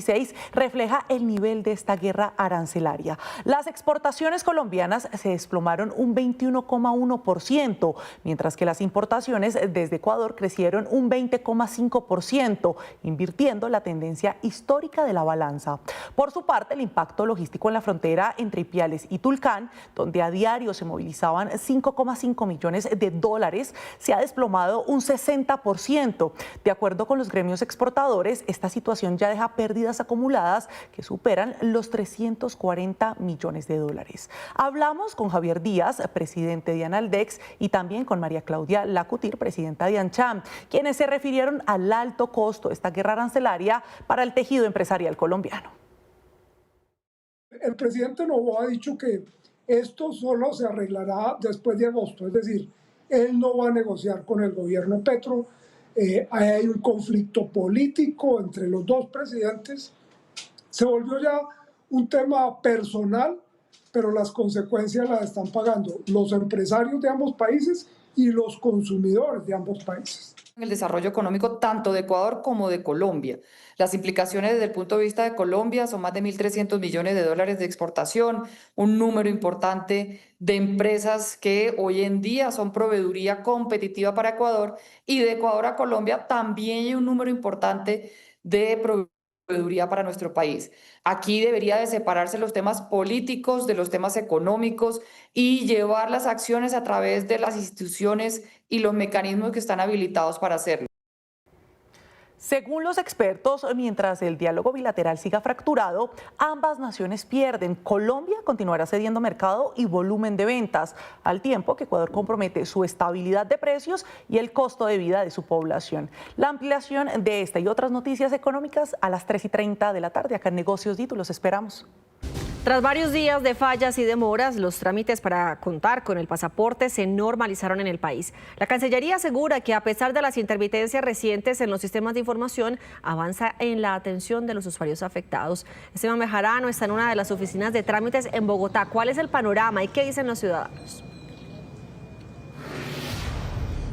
refleja el nivel de esta guerra arancelaria. Las exportaciones colombianas se desplomaron un 21,1%, mientras que las importaciones desde Ecuador crecieron un 20,5%, invirtiendo la tendencia histórica de la balanza. Por su parte, el impacto logístico en la frontera entre Ipiales y Tulcán, donde a diario se movilizaban 5,5 millones de dólares, se ha desplomado un 60%. De acuerdo con los gremios exportadores, esta situación ya deja pérdidas acumuladas que superan los 340 millones de dólares. Hablamos con Javier Díaz, presidente de Analdex, y también con María Claudia Lacutir, presidenta de ANCHAM, quienes se refirieron al alto costo de esta guerra arancelaria para el tejido empresarial colombiano. El presidente Noboa ha dicho que esto solo se arreglará después de agosto, es decir, él no va a negociar con el gobierno Petro. Hay un conflicto político entre los dos presidentes, se volvió ya un tema personal, pero las consecuencias las están pagando los empresarios de ambos países y los consumidores de ambos países. El desarrollo económico tanto de Ecuador como de Colombia. Las implicaciones desde el punto de vista de Colombia son más de 1.300 millones de dólares de exportación, un número importante de empresas que hoy en día son proveeduría competitiva para Ecuador, y de Ecuador a Colombia también hay un número importante de proveeduría para nuestro país. Aquí debería de separarse los temas políticos de los temas económicos y llevar las acciones a través de las instituciones y los mecanismos que están habilitados para hacerlo. Según los expertos, mientras el diálogo bilateral siga fracturado, ambas naciones pierden. Colombia continuará cediendo mercado y volumen de ventas, al tiempo que Ecuador compromete su estabilidad de precios y el costo de vida de su población. La ampliación de esta y otras noticias económicas a las 3:30 de la tarde acá en Negocios Ditu. Los esperamos. Tras varios días de fallas y demoras, los trámites para contar con el pasaporte se normalizaron en el país. La Cancillería asegura que a pesar de las intermitencias recientes en los sistemas de información, avanza en la atención de los usuarios afectados. Esteban Bejarano está en una de las oficinas de trámites en Bogotá. ¿Cuál es el panorama y qué dicen los ciudadanos?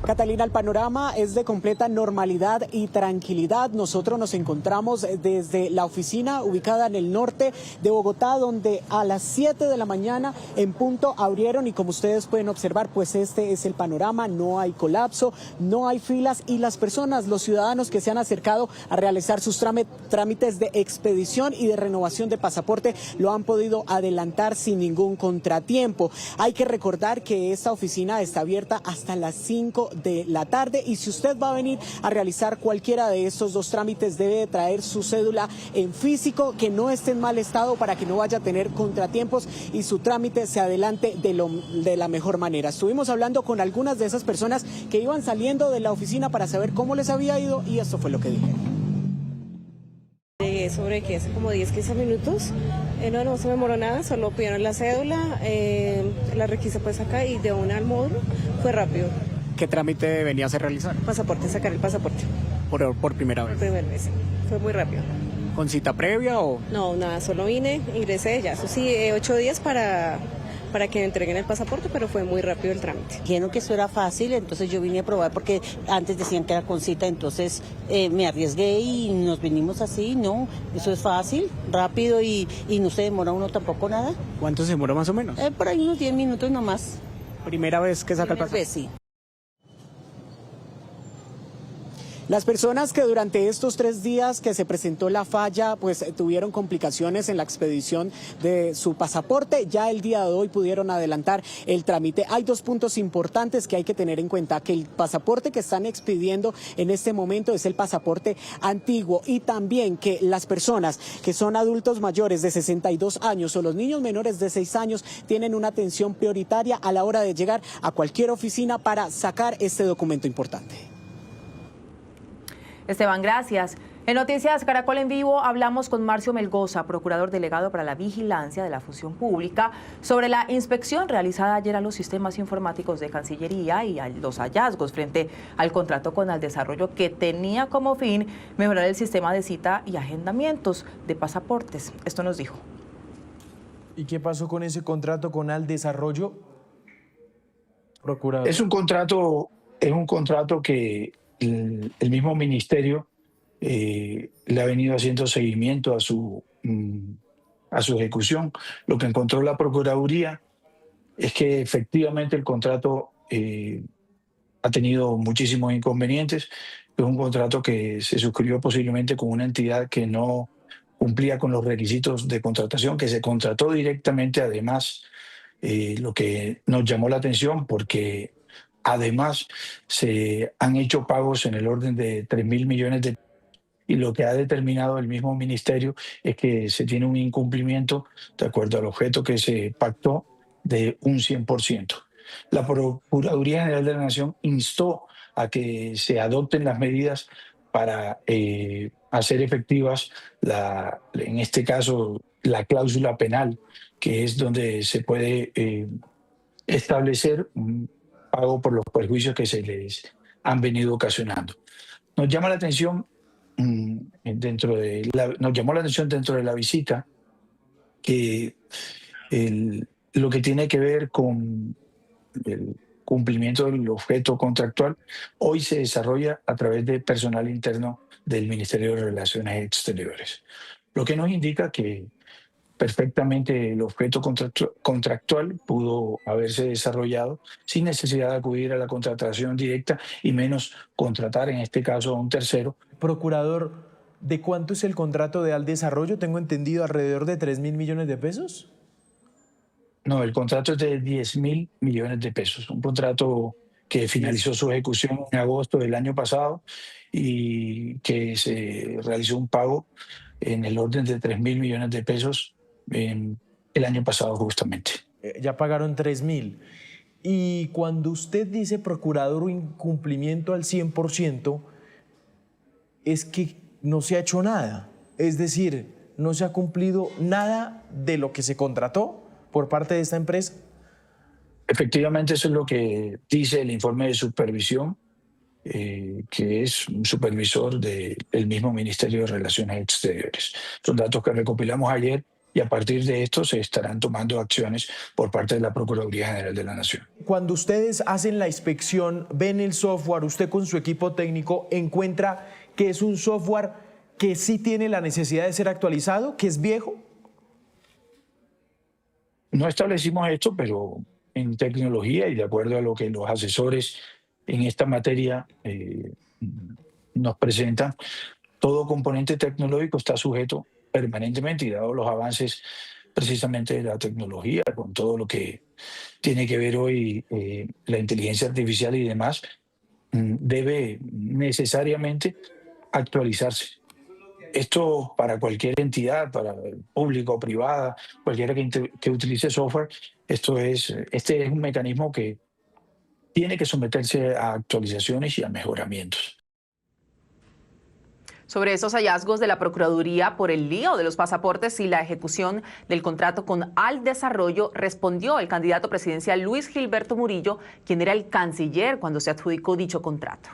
Catalina, el panorama es de completa normalidad y tranquilidad. Nosotros nos encontramos desde la oficina ubicada en el norte de Bogotá, donde a las 7 de la mañana en punto abrieron, y como ustedes pueden observar, pues este es el panorama. No hay colapso, no hay filas, y las personas, los ciudadanos que se han acercado a realizar sus trámites de expedición y de renovación de pasaporte lo han podido adelantar sin ningún contratiempo. Hay que recordar que esta oficina está abierta hasta las 5 de la tarde, y si usted va a venir a realizar cualquiera de estos dos trámites debe traer su cédula en físico, que no esté en mal estado para que no vaya a tener contratiempos y su trámite se adelante de la mejor manera. Estuvimos hablando con algunas de esas personas que iban saliendo de la oficina para saber cómo les había ido, y esto fue lo que dijeron. Sobre que hace como 10-15 minutos, no se me demoró nada, solo pidieron la cédula, la requisa pues acá y de una al módulo, fue rápido. ¿Qué trámite venías a realizar? Pasaporte, sacar el pasaporte. ¿Por primera vez? Por primera vez, fue muy rápido. ¿Con cita previa o...? No, nada, solo vine, ingresé ya, eso sí, 8 días para para que me entreguen el pasaporte, pero fue muy rápido el trámite. Dijeron que eso era fácil, entonces yo vine a probar porque antes decían que era con cita, entonces me arriesgué y nos vinimos así. No, eso es fácil, rápido y no se demora uno tampoco nada. ¿Cuánto se demora más o menos? Por ahí unos 10 minutos nomás. ¿Primera vez que saca el pasaporte? Sí. Las personas que durante estos 3 días que se presentó la falla, pues tuvieron complicaciones en la expedición de su pasaporte, ya el día de hoy pudieron adelantar el trámite. Hay 2 puntos importantes que hay que tener en cuenta, que el pasaporte que están expidiendo en este momento es el pasaporte antiguo y también que las personas que son adultos mayores de 62 años o los niños menores de 6 años tienen una atención prioritaria a la hora de llegar a cualquier oficina para sacar este documento importante. Esteban, gracias. En Noticias Caracol en Vivo hablamos con Marcio Melgoza, procurador delegado para la vigilancia de la función pública, sobre la inspección realizada ayer a los sistemas informáticos de Cancillería y a los hallazgos frente al contrato con Aldesarrollo que tenía como fin mejorar el sistema de cita y agendamientos de pasaportes. Esto nos dijo. ¿Y qué pasó con ese contrato con Aldesarrollo, procurador? Es un contrato que el mismo ministerio le ha venido haciendo seguimiento a su ejecución. Lo que encontró la Procuraduría es que efectivamente el contrato ha tenido muchísimos inconvenientes. Es un contrato que se suscribió posiblemente con una entidad que no cumplía con los requisitos de contratación, que se contrató directamente además, lo que nos llamó la atención porque además, se han hecho pagos en el orden de 3.000 millones de pesos y lo que ha determinado el mismo ministerio es que se tiene un incumplimiento, de acuerdo al objeto que se pactó, de un 100%. La Procuraduría General de la Nación instó a que se adopten las medidas para hacer efectivas, en este caso, la cláusula penal, que es donde se puede establecer un pago por los perjuicios que se les han venido ocasionando. Nos llama la atención dentro de la visita que lo que tiene que ver con el cumplimiento del objeto contractual hoy se desarrolla a través de personal interno del Ministerio de Relaciones Exteriores, lo que nos indica que perfectamente el objeto contractual pudo haberse desarrollado sin necesidad de acudir a la contratación directa y menos contratar, en este caso, a un tercero. Procurador, ¿de cuánto es el contrato de Aldesarrollo? Tengo entendido alrededor de 3.000 millones de pesos. No, el contrato es de 10.000 millones de pesos. Un contrato que finalizó su ejecución en agosto del año pasado y que se realizó un pago en el orden de 3.000 millones de pesos el año pasado justamente. Ya pagaron 3.000. Y cuando usted dice, procurador, un incumplimiento al 100%, es que no se ha hecho nada. Es decir, no se ha cumplido nada de lo que se contrató por parte de esta empresa. Efectivamente, eso es lo que dice el informe de supervisión, que es un supervisor del mismo Ministerio de Relaciones Exteriores. Son datos que recopilamos ayer y a partir de esto se estarán tomando acciones por parte de la Procuraduría General de la Nación. Cuando ustedes hacen la inspección, ven el software, usted con su equipo técnico encuentra que es un software que sí tiene la necesidad de ser actualizado, que es viejo. No establecimos esto, pero en tecnología y de acuerdo a lo que los asesores en esta materia nos presentan, todo componente tecnológico está sujeto permanentemente y dado los avances precisamente de la tecnología, con todo lo que tiene que ver hoy la inteligencia artificial y demás, debe necesariamente actualizarse. Esto para cualquier entidad, para el público o privada, cualquiera que utilice software, este es un mecanismo que tiene que someterse a actualizaciones y a mejoramientos. Sobre esos hallazgos de la Procuraduría por el lío de los pasaportes y la ejecución del contrato con Aldesarrollo, respondió el candidato presidencial Luis Gilberto Murillo, quien era el canciller cuando se adjudicó dicho contrato.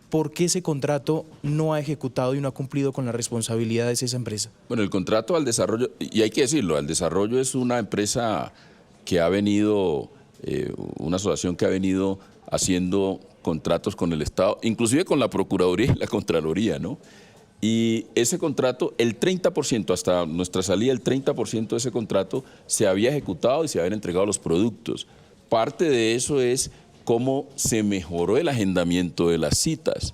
¿por qué ese contrato no ha ejecutado y no ha cumplido con las responsabilidades de esa empresa? Bueno, el contrato al desarrollo, y hay que decirlo, al desarrollo es una empresa que ha venido, una asociación que ha venido haciendo contratos con el Estado, inclusive con la Procuraduría y la Contraloría, ¿no? Y ese contrato, el 30%, hasta nuestra salida, el 30% de ese contrato se había ejecutado y se habían entregado los productos. Parte de eso es cómo se mejoró el agendamiento de las citas.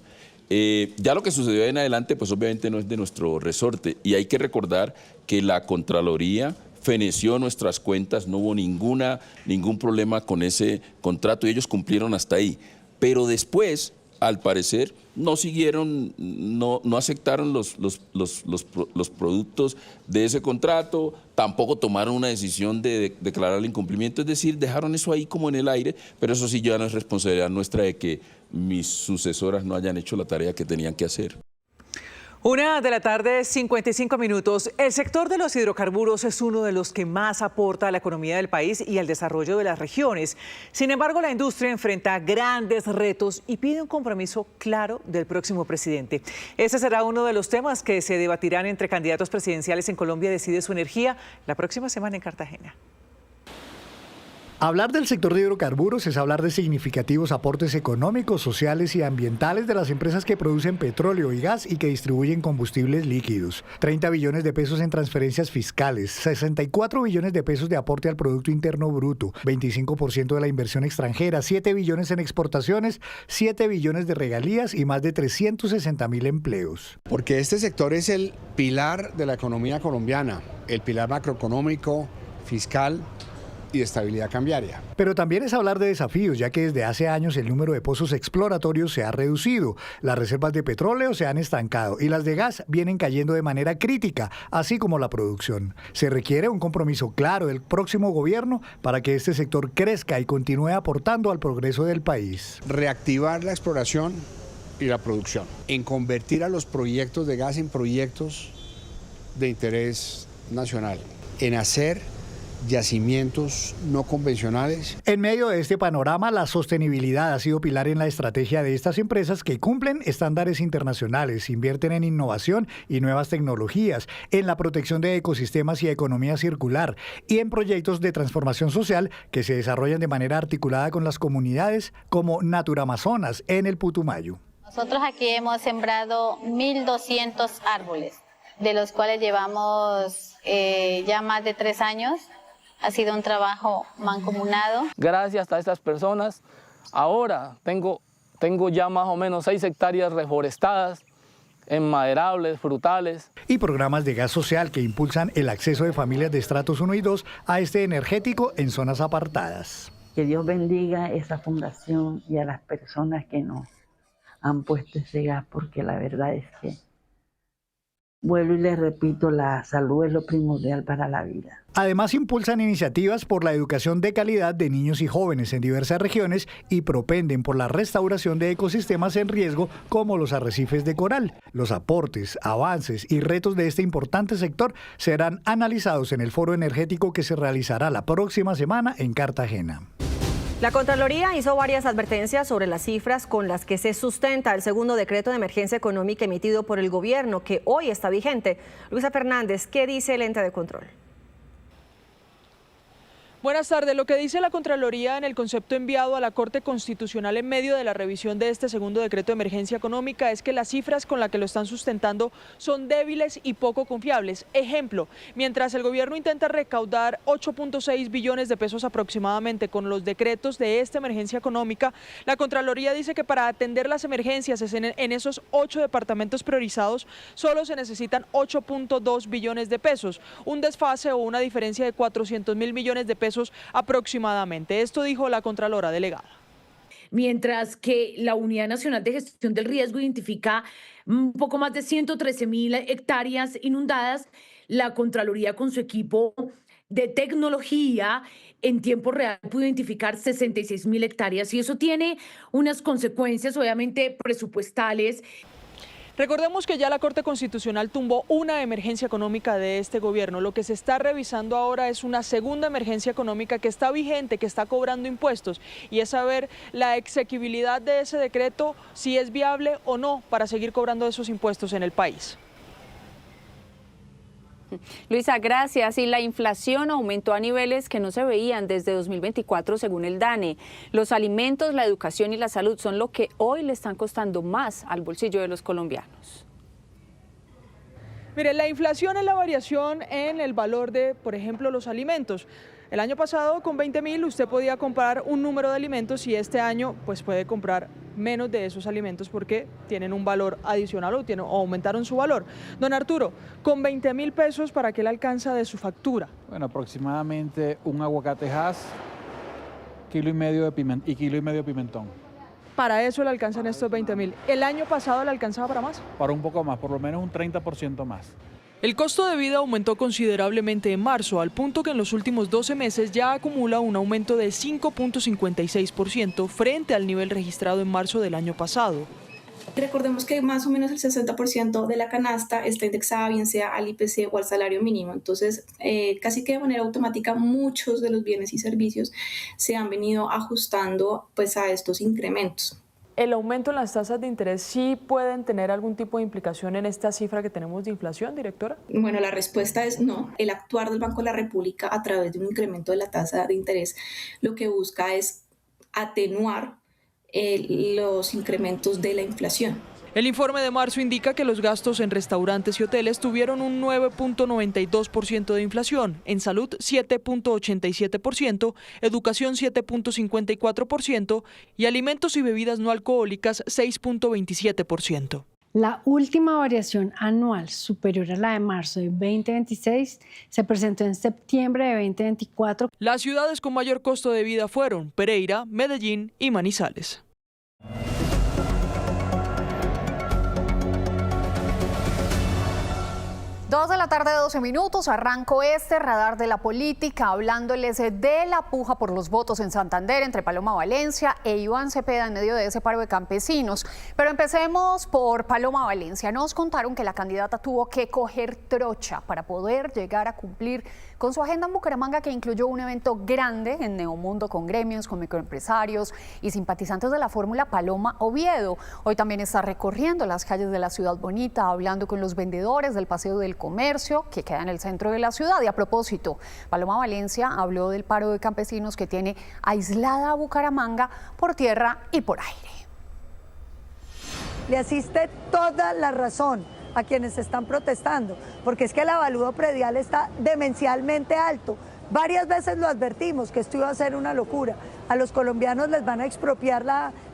Ya lo que sucedió en adelante, pues obviamente no es de nuestro resorte, y hay que recordar que la Contraloría feneció nuestras cuentas, no hubo ningún problema con ese contrato y ellos cumplieron hasta ahí. Pero después, al parecer, no siguieron, no aceptaron los productos de ese contrato, tampoco tomaron una decisión de declarar el incumplimiento, es decir, dejaron eso ahí como en el aire, pero eso sí ya no es responsabilidad nuestra de que mis sucesoras no hayan hecho la tarea que tenían que hacer. 1:55 p.m. El sector de los hidrocarburos es uno de los que más aporta a la economía del país y al desarrollo de las regiones. Sin embargo, la industria enfrenta grandes retos y pide un compromiso claro del próximo presidente. Ese será uno de los temas que se debatirán entre candidatos presidenciales en Colombia Decide Su Energía la próxima semana en Cartagena. Hablar del sector de hidrocarburos es hablar de significativos aportes económicos, sociales y ambientales de las empresas que producen petróleo y gas y que distribuyen combustibles líquidos. 30 billones de pesos en transferencias fiscales, 64 billones de pesos de aporte al Producto Interno Bruto, 25% de la inversión extranjera, 7 billones en exportaciones, 7 billones de regalías y más de 360.000 empleos. Porque este sector es el pilar de la economía colombiana, el pilar macroeconómico, fiscal y de estabilidad cambiaria. Pero también es hablar de desafíos, ya que desde hace años el número de pozos exploratorios se ha reducido, las reservas de petróleo se han estancado y las de gas vienen cayendo de manera crítica, así como la producción. Se requiere un compromiso claro del próximo gobierno para que este sector crezca y continúe aportando al progreso del país. Reactivar la exploración y la producción, en convertir a los proyectos de gas en proyectos de interés nacional, en hacer yacimientos no convencionales. En medio de este panorama, la sostenibilidad ha sido pilar en la estrategia de estas empresas que cumplen estándares internacionales, invierten en innovación y nuevas tecnologías, en la protección de ecosistemas y economía circular y en proyectos de transformación social que se desarrollan de manera articulada con las comunidades como Natura Amazonas en el Putumayo. Nosotros aquí hemos sembrado 1.200 árboles, de los cuales llevamos ya más de 3 años. Ha sido un trabajo mancomunado. Gracias a estas personas, ahora tengo ya más o menos 6 hectáreas reforestadas, enmaderables, frutales. Y programas de gas social que impulsan el acceso de familias de estratos 1 y 2 a este energético en zonas apartadas. Que Dios bendiga esa fundación y a las personas que nos han puesto ese gas, porque la verdad es que, vuelvo y les repito, la salud es lo primordial para la vida. Además, impulsan iniciativas por la educación de calidad de niños y jóvenes en diversas regiones y propenden por la restauración de ecosistemas en riesgo como los arrecifes de coral. Los aportes, avances y retos de este importante sector serán analizados en el foro energético que se realizará la próxima semana en Cartagena. La Contraloría hizo varias advertencias sobre las cifras con las que se sustenta el segundo decreto de emergencia económica emitido por el gobierno, que hoy está vigente. Luisa Fernández, ¿qué dice el ente de control? Buenas tardes. Lo que dice la Contraloría en el concepto enviado a la Corte Constitucional en medio de la revisión de este segundo decreto de emergencia económica es que las cifras con las que lo están sustentando son débiles y poco confiables. Ejemplo, mientras el gobierno intenta recaudar 8.6 billones de pesos aproximadamente con los decretos de esta emergencia económica, la Contraloría dice que para atender las emergencias en esos 8 departamentos priorizados solo se necesitan 8.2 billones de pesos, un desfase o una diferencia de 400.000 millones de pesos aproximadamente. Esto dijo la Contralora delegada. Mientras que la Unidad Nacional de Gestión del Riesgo identifica un poco más de 113.000 hectáreas inundadas, la Contraloría con su equipo de tecnología en tiempo real pudo identificar 66.000 hectáreas y eso tiene unas consecuencias obviamente presupuestales. Recordemos que ya la Corte Constitucional tumbó una emergencia económica de este gobierno. Lo que se está revisando ahora es una segunda emergencia económica que está vigente, que está cobrando impuestos, y es saber la exequibilidad de ese decreto, si es viable o no para seguir cobrando esos impuestos en el país. Luisa, gracias. Y la inflación aumentó a niveles que no se veían desde 2024 según el DANE. Los alimentos, la educación y la salud son lo que hoy le están costando más al bolsillo de los colombianos. Mire, la inflación es la variación en el valor de, por ejemplo, los alimentos. El año pasado con 20.000 usted podía comprar un número de alimentos y este año pues puede comprar menos de esos alimentos porque tienen un valor adicional o aumentaron su valor. Don Arturo, con 20.000 pesos, ¿para qué le alcanza de su factura? Bueno, aproximadamente un aguacate Hass, kilo y medio de pimentón. Para eso le alcanzan estos 20.000. ¿El año pasado le alcanzaba para más? Para un poco más, por lo menos un 30% más. El costo de vida aumentó considerablemente en marzo, al punto que en los últimos 12 meses ya acumula un aumento de 5.56% frente al nivel registrado en marzo del año pasado. Recordemos que más o menos el 60% de la canasta está indexada bien sea al IPC o al salario mínimo, entonces casi que de manera automática muchos de los bienes y servicios se han venido ajustando pues a estos incrementos. ¿El aumento en las tasas de interés sí pueden tener algún tipo de implicación en esta cifra que tenemos de inflación, directora? Bueno, la respuesta es no. El actuar del Banco de la República a través de un incremento de la tasa de interés lo que busca es atenuar los incrementos de la inflación. El informe de marzo indica que los gastos en restaurantes y hoteles tuvieron un 9.92% de inflación, en salud 7.87%, educación 7.54% y alimentos y bebidas no alcohólicas 6.27%. La última variación anual superior a la de marzo de 2026 se presentó en septiembre de 2024. Las ciudades con mayor costo de vida fueron Pereira, Medellín y Manizales. 2 de la tarde, 12 minutos, arranco este radar de la política hablándoles de la puja por los votos en Santander entre Paloma Valencia e Iván Cepeda en medio de ese paro de campesinos. Pero empecemos por Paloma Valencia. Nos contaron que la candidata tuvo que coger trocha para poder llegar a cumplir con su agenda en Bucaramanga, que incluyó un evento grande en Neomundo con gremios, con microempresarios y simpatizantes de la fórmula Paloma Oviedo. Hoy también está recorriendo las calles de la Ciudad Bonita, hablando con los vendedores del Paseo del Comercio, que queda en el centro de la ciudad. Y a propósito, Paloma Valencia habló del paro de campesinos que tiene aislada a Bucaramanga por tierra y por aire. Le asiste toda la razón a quienes están protestando, porque es que el avalúo predial está demencialmente alto. Varias veces lo advertimos que esto iba a ser una locura. A los colombianos les van a expropiar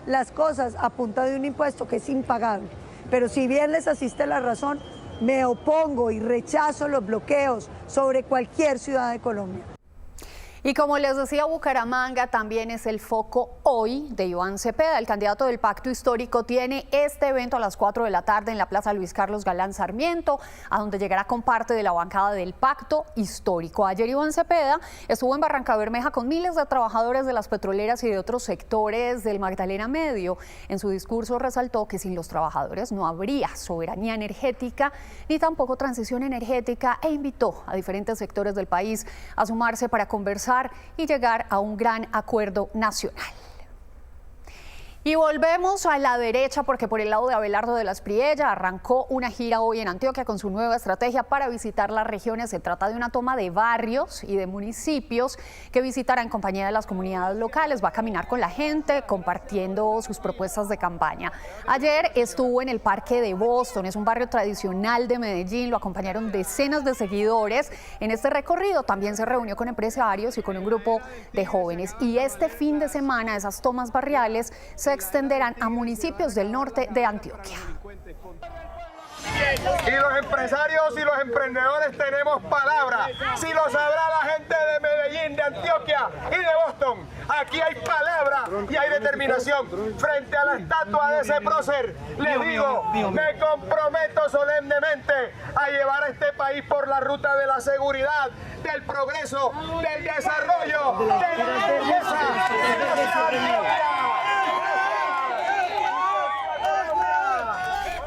las cosas a punta de un impuesto que es impagable. Pero si bien les asiste la razón, me opongo y rechazo los bloqueos sobre cualquier ciudad de Colombia. Y como les decía, Bucaramanga también es el foco hoy de Iván Cepeda. El candidato del Pacto Histórico tiene este evento a las 4 de la tarde en la Plaza Luis Carlos Galán Sarmiento, a donde llegará con parte de la bancada del Pacto Histórico. Ayer Iván Cepeda estuvo en Barrancabermeja con miles de trabajadores de las petroleras y de otros sectores del Magdalena Medio. En su discurso resaltó que sin los trabajadores no habría soberanía energética ni tampoco transición energética, e invitó a diferentes sectores del país a sumarse para conversar y llegar a un gran acuerdo nacional. Y volvemos a la derecha, porque por el lado de Abelardo de las Priella arrancó una gira hoy en Antioquia con su nueva estrategia para visitar las regiones. Se trata de una toma de barrios y de municipios que visitará en compañía de las comunidades locales. Va a caminar con la gente compartiendo sus propuestas de campaña. Ayer estuvo en el Parque de Boston, es un barrio tradicional de Medellín. Lo acompañaron decenas de seguidores en este recorrido. También se reunió con empresarios y con un grupo de jóvenes. Y este fin de semana esas tomas barriales se extenderán a municipios del norte de Antioquia. Y los empresarios y los emprendedores tenemos palabra. Si lo sabrá la gente de Medellín, de Antioquia y de Boston. Aquí hay palabra y hay determinación. Frente a la estatua de ese prócer, les digo, me comprometo solemnemente a llevar a este país por la ruta de la seguridad, del progreso, del desarrollo, de la belleza.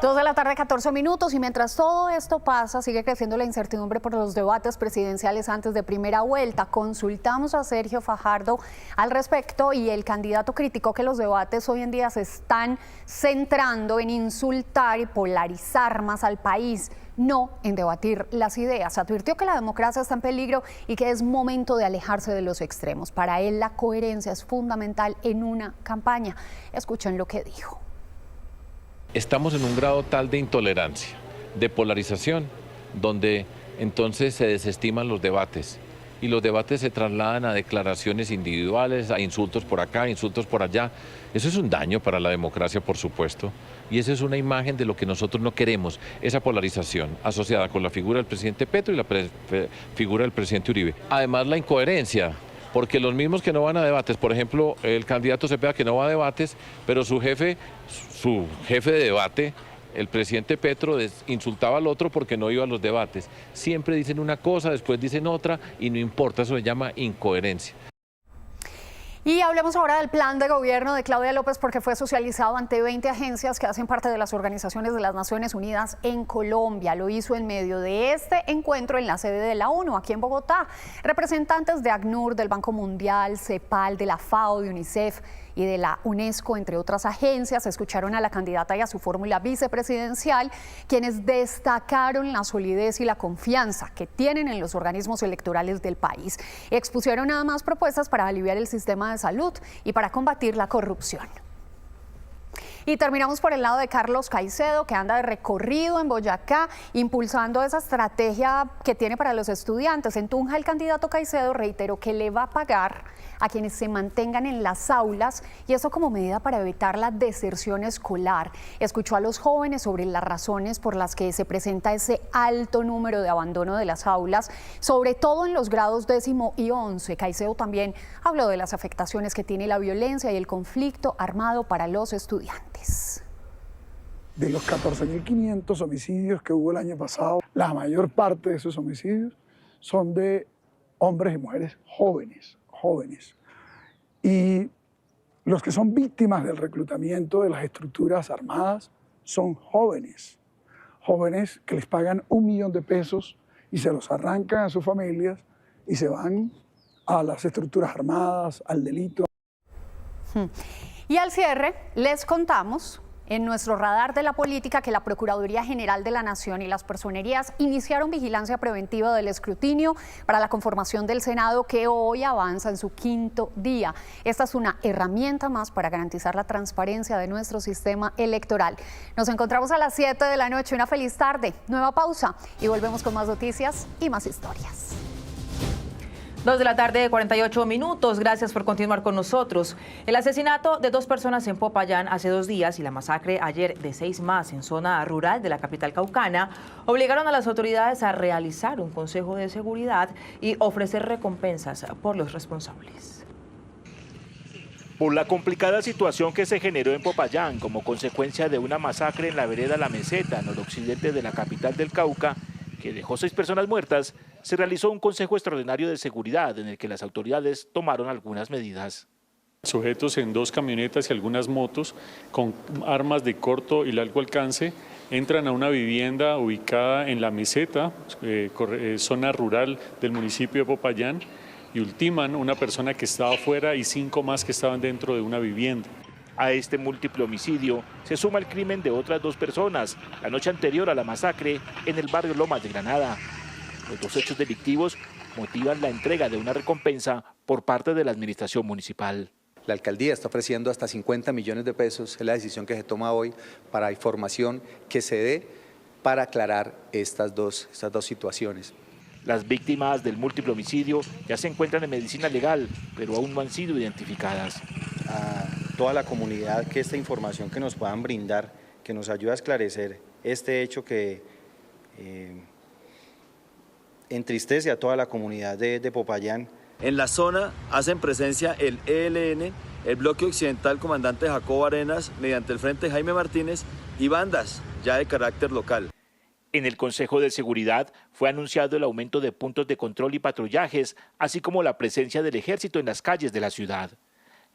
2 de la tarde, 14 minutos, y mientras todo esto pasa, sigue creciendo la incertidumbre por los debates presidenciales antes de primera vuelta. Consultamos a Sergio Fajardo al respecto y el candidato criticó que los debates hoy en día se están centrando en insultar y polarizar más al país, no en debatir las ideas. Advirtió que la democracia está en peligro y que es momento de alejarse de los extremos. Para él, la coherencia es fundamental en una campaña. Escuchen lo que dijo. Estamos en un grado tal de intolerancia, de polarización, donde entonces se desestiman los debates y los debates se trasladan a declaraciones individuales, a insultos por acá, insultos por allá. Eso es un daño para la democracia, por supuesto, y esa es una imagen de lo que nosotros no queremos, esa polarización asociada con la figura del presidente Petro y la figura del presidente Uribe. Además, la incoherencia, porque los mismos que no van a debates, por ejemplo, el candidato Cepeda que no va a debates, pero su jefe de debate, el presidente Petro, insultaba al otro porque no iba a los debates. Siempre dicen una cosa, después dicen otra y no importa, eso se llama incoherencia. Y hablemos ahora del plan de gobierno de Claudia López, porque fue socializado ante 20 agencias que hacen parte de las organizaciones de las Naciones Unidas en Colombia. Lo hizo en medio de este encuentro en la sede de la ONU, aquí en Bogotá. Representantes de ACNUR, del Banco Mundial, CEPAL, de la FAO, de UNICEF y de la UNESCO, entre otras agencias, escucharon a la candidata y a su fórmula vicepresidencial, quienes destacaron la solidez y la confianza que tienen en los organismos electorales del país. Expusieron además propuestas para aliviar el sistema de salud y para combatir la corrupción. Y terminamos por el lado de Carlos Caicedo, que anda de recorrido en Boyacá, impulsando esa estrategia que tiene para los estudiantes. En Tunja, el candidato Caicedo reiteró que le va a pagar a quienes se mantengan en las aulas, y eso como medida para evitar la deserción escolar. Escuchó a los jóvenes sobre las razones por las que se presenta ese alto número de abandono de las aulas, sobre todo en los grados 10º y 11. Caicedo también habló de las afectaciones que tiene la violencia y el conflicto armado para los estudiantes. De los 14.500 homicidios que hubo el año pasado, la mayor parte de esos homicidios son de hombres y mujeres jóvenes. Y los que son víctimas del reclutamiento de las estructuras armadas son jóvenes que les pagan $1 millón y se los arrancan a sus familias y se van a las estructuras armadas, al delito. Y al cierre les contamos en nuestro radar de la política que la Procuraduría General de la Nación y las personerías iniciaron vigilancia preventiva del escrutinio para la conformación del Senado, que hoy avanza en su 5º día. Esta es una herramienta más para garantizar la transparencia de nuestro sistema electoral. Nos encontramos a las 7 de la noche. Una feliz tarde. Nueva pausa y volvemos con más noticias y más historias. 2 de la tarde, 48 minutos. Gracias por continuar con nosotros. El asesinato de 2 personas en Popayán hace 2 días y la masacre ayer de 6 más en zona rural de la capital caucana obligaron a las autoridades a realizar un consejo de seguridad y ofrecer recompensas por los responsables. Por la complicada situación que se generó en Popayán como consecuencia de una masacre en la vereda La Meseta, noroccidente de la capital del Cauca, que dejó 6 personas muertas, se realizó un consejo extraordinario de seguridad en el que las autoridades tomaron algunas medidas. Sujetos en 2 camionetas y algunas motos con armas de corto y largo alcance entran a una vivienda ubicada en La Meseta, zona rural del municipio de Popayán, y ultiman una persona que estaba afuera y 5 más que estaban dentro de una vivienda. A este múltiple homicidio se suma el crimen de otras 2 personas la noche anterior a la masacre en el barrio Lomas de Granada. Los 2 hechos delictivos motivan la entrega de una recompensa por parte de la administración municipal. La alcaldía está ofreciendo hasta 50 millones de pesos, es la decisión que se toma hoy para información que se dé para aclarar estas dos situaciones. Las víctimas del múltiple homicidio ya se encuentran en medicina legal, pero aún no han sido identificadas. A toda la comunidad, que esta información que nos puedan brindar, que nos ayude a esclarecer este hecho que entristece a toda la comunidad de Popayán. En la zona hacen presencia el ELN, el Bloque Occidental Comandante Jacobo Arenas, mediante el Frente Jaime Martínez, y bandas ya de carácter local. En el Consejo de Seguridad fue anunciado el aumento de puntos de control y patrullajes, así como la presencia del Ejército en las calles de la ciudad.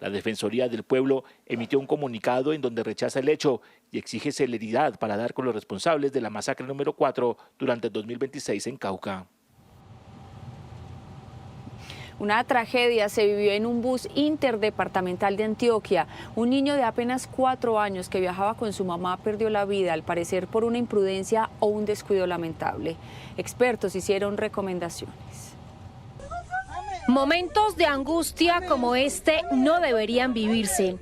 La Defensoría del Pueblo emitió un comunicado en donde rechaza el hecho y exige celeridad para dar con los responsables de la masacre número 4 durante el 2026 en Cauca. Una tragedia se vivió en un bus interdepartamental de Antioquia. Un niño de apenas 4 años que viajaba con su mamá perdió la vida, al parecer por una imprudencia o un descuido lamentable. Expertos hicieron recomendaciones. Momentos de angustia como este no deberían vivirse.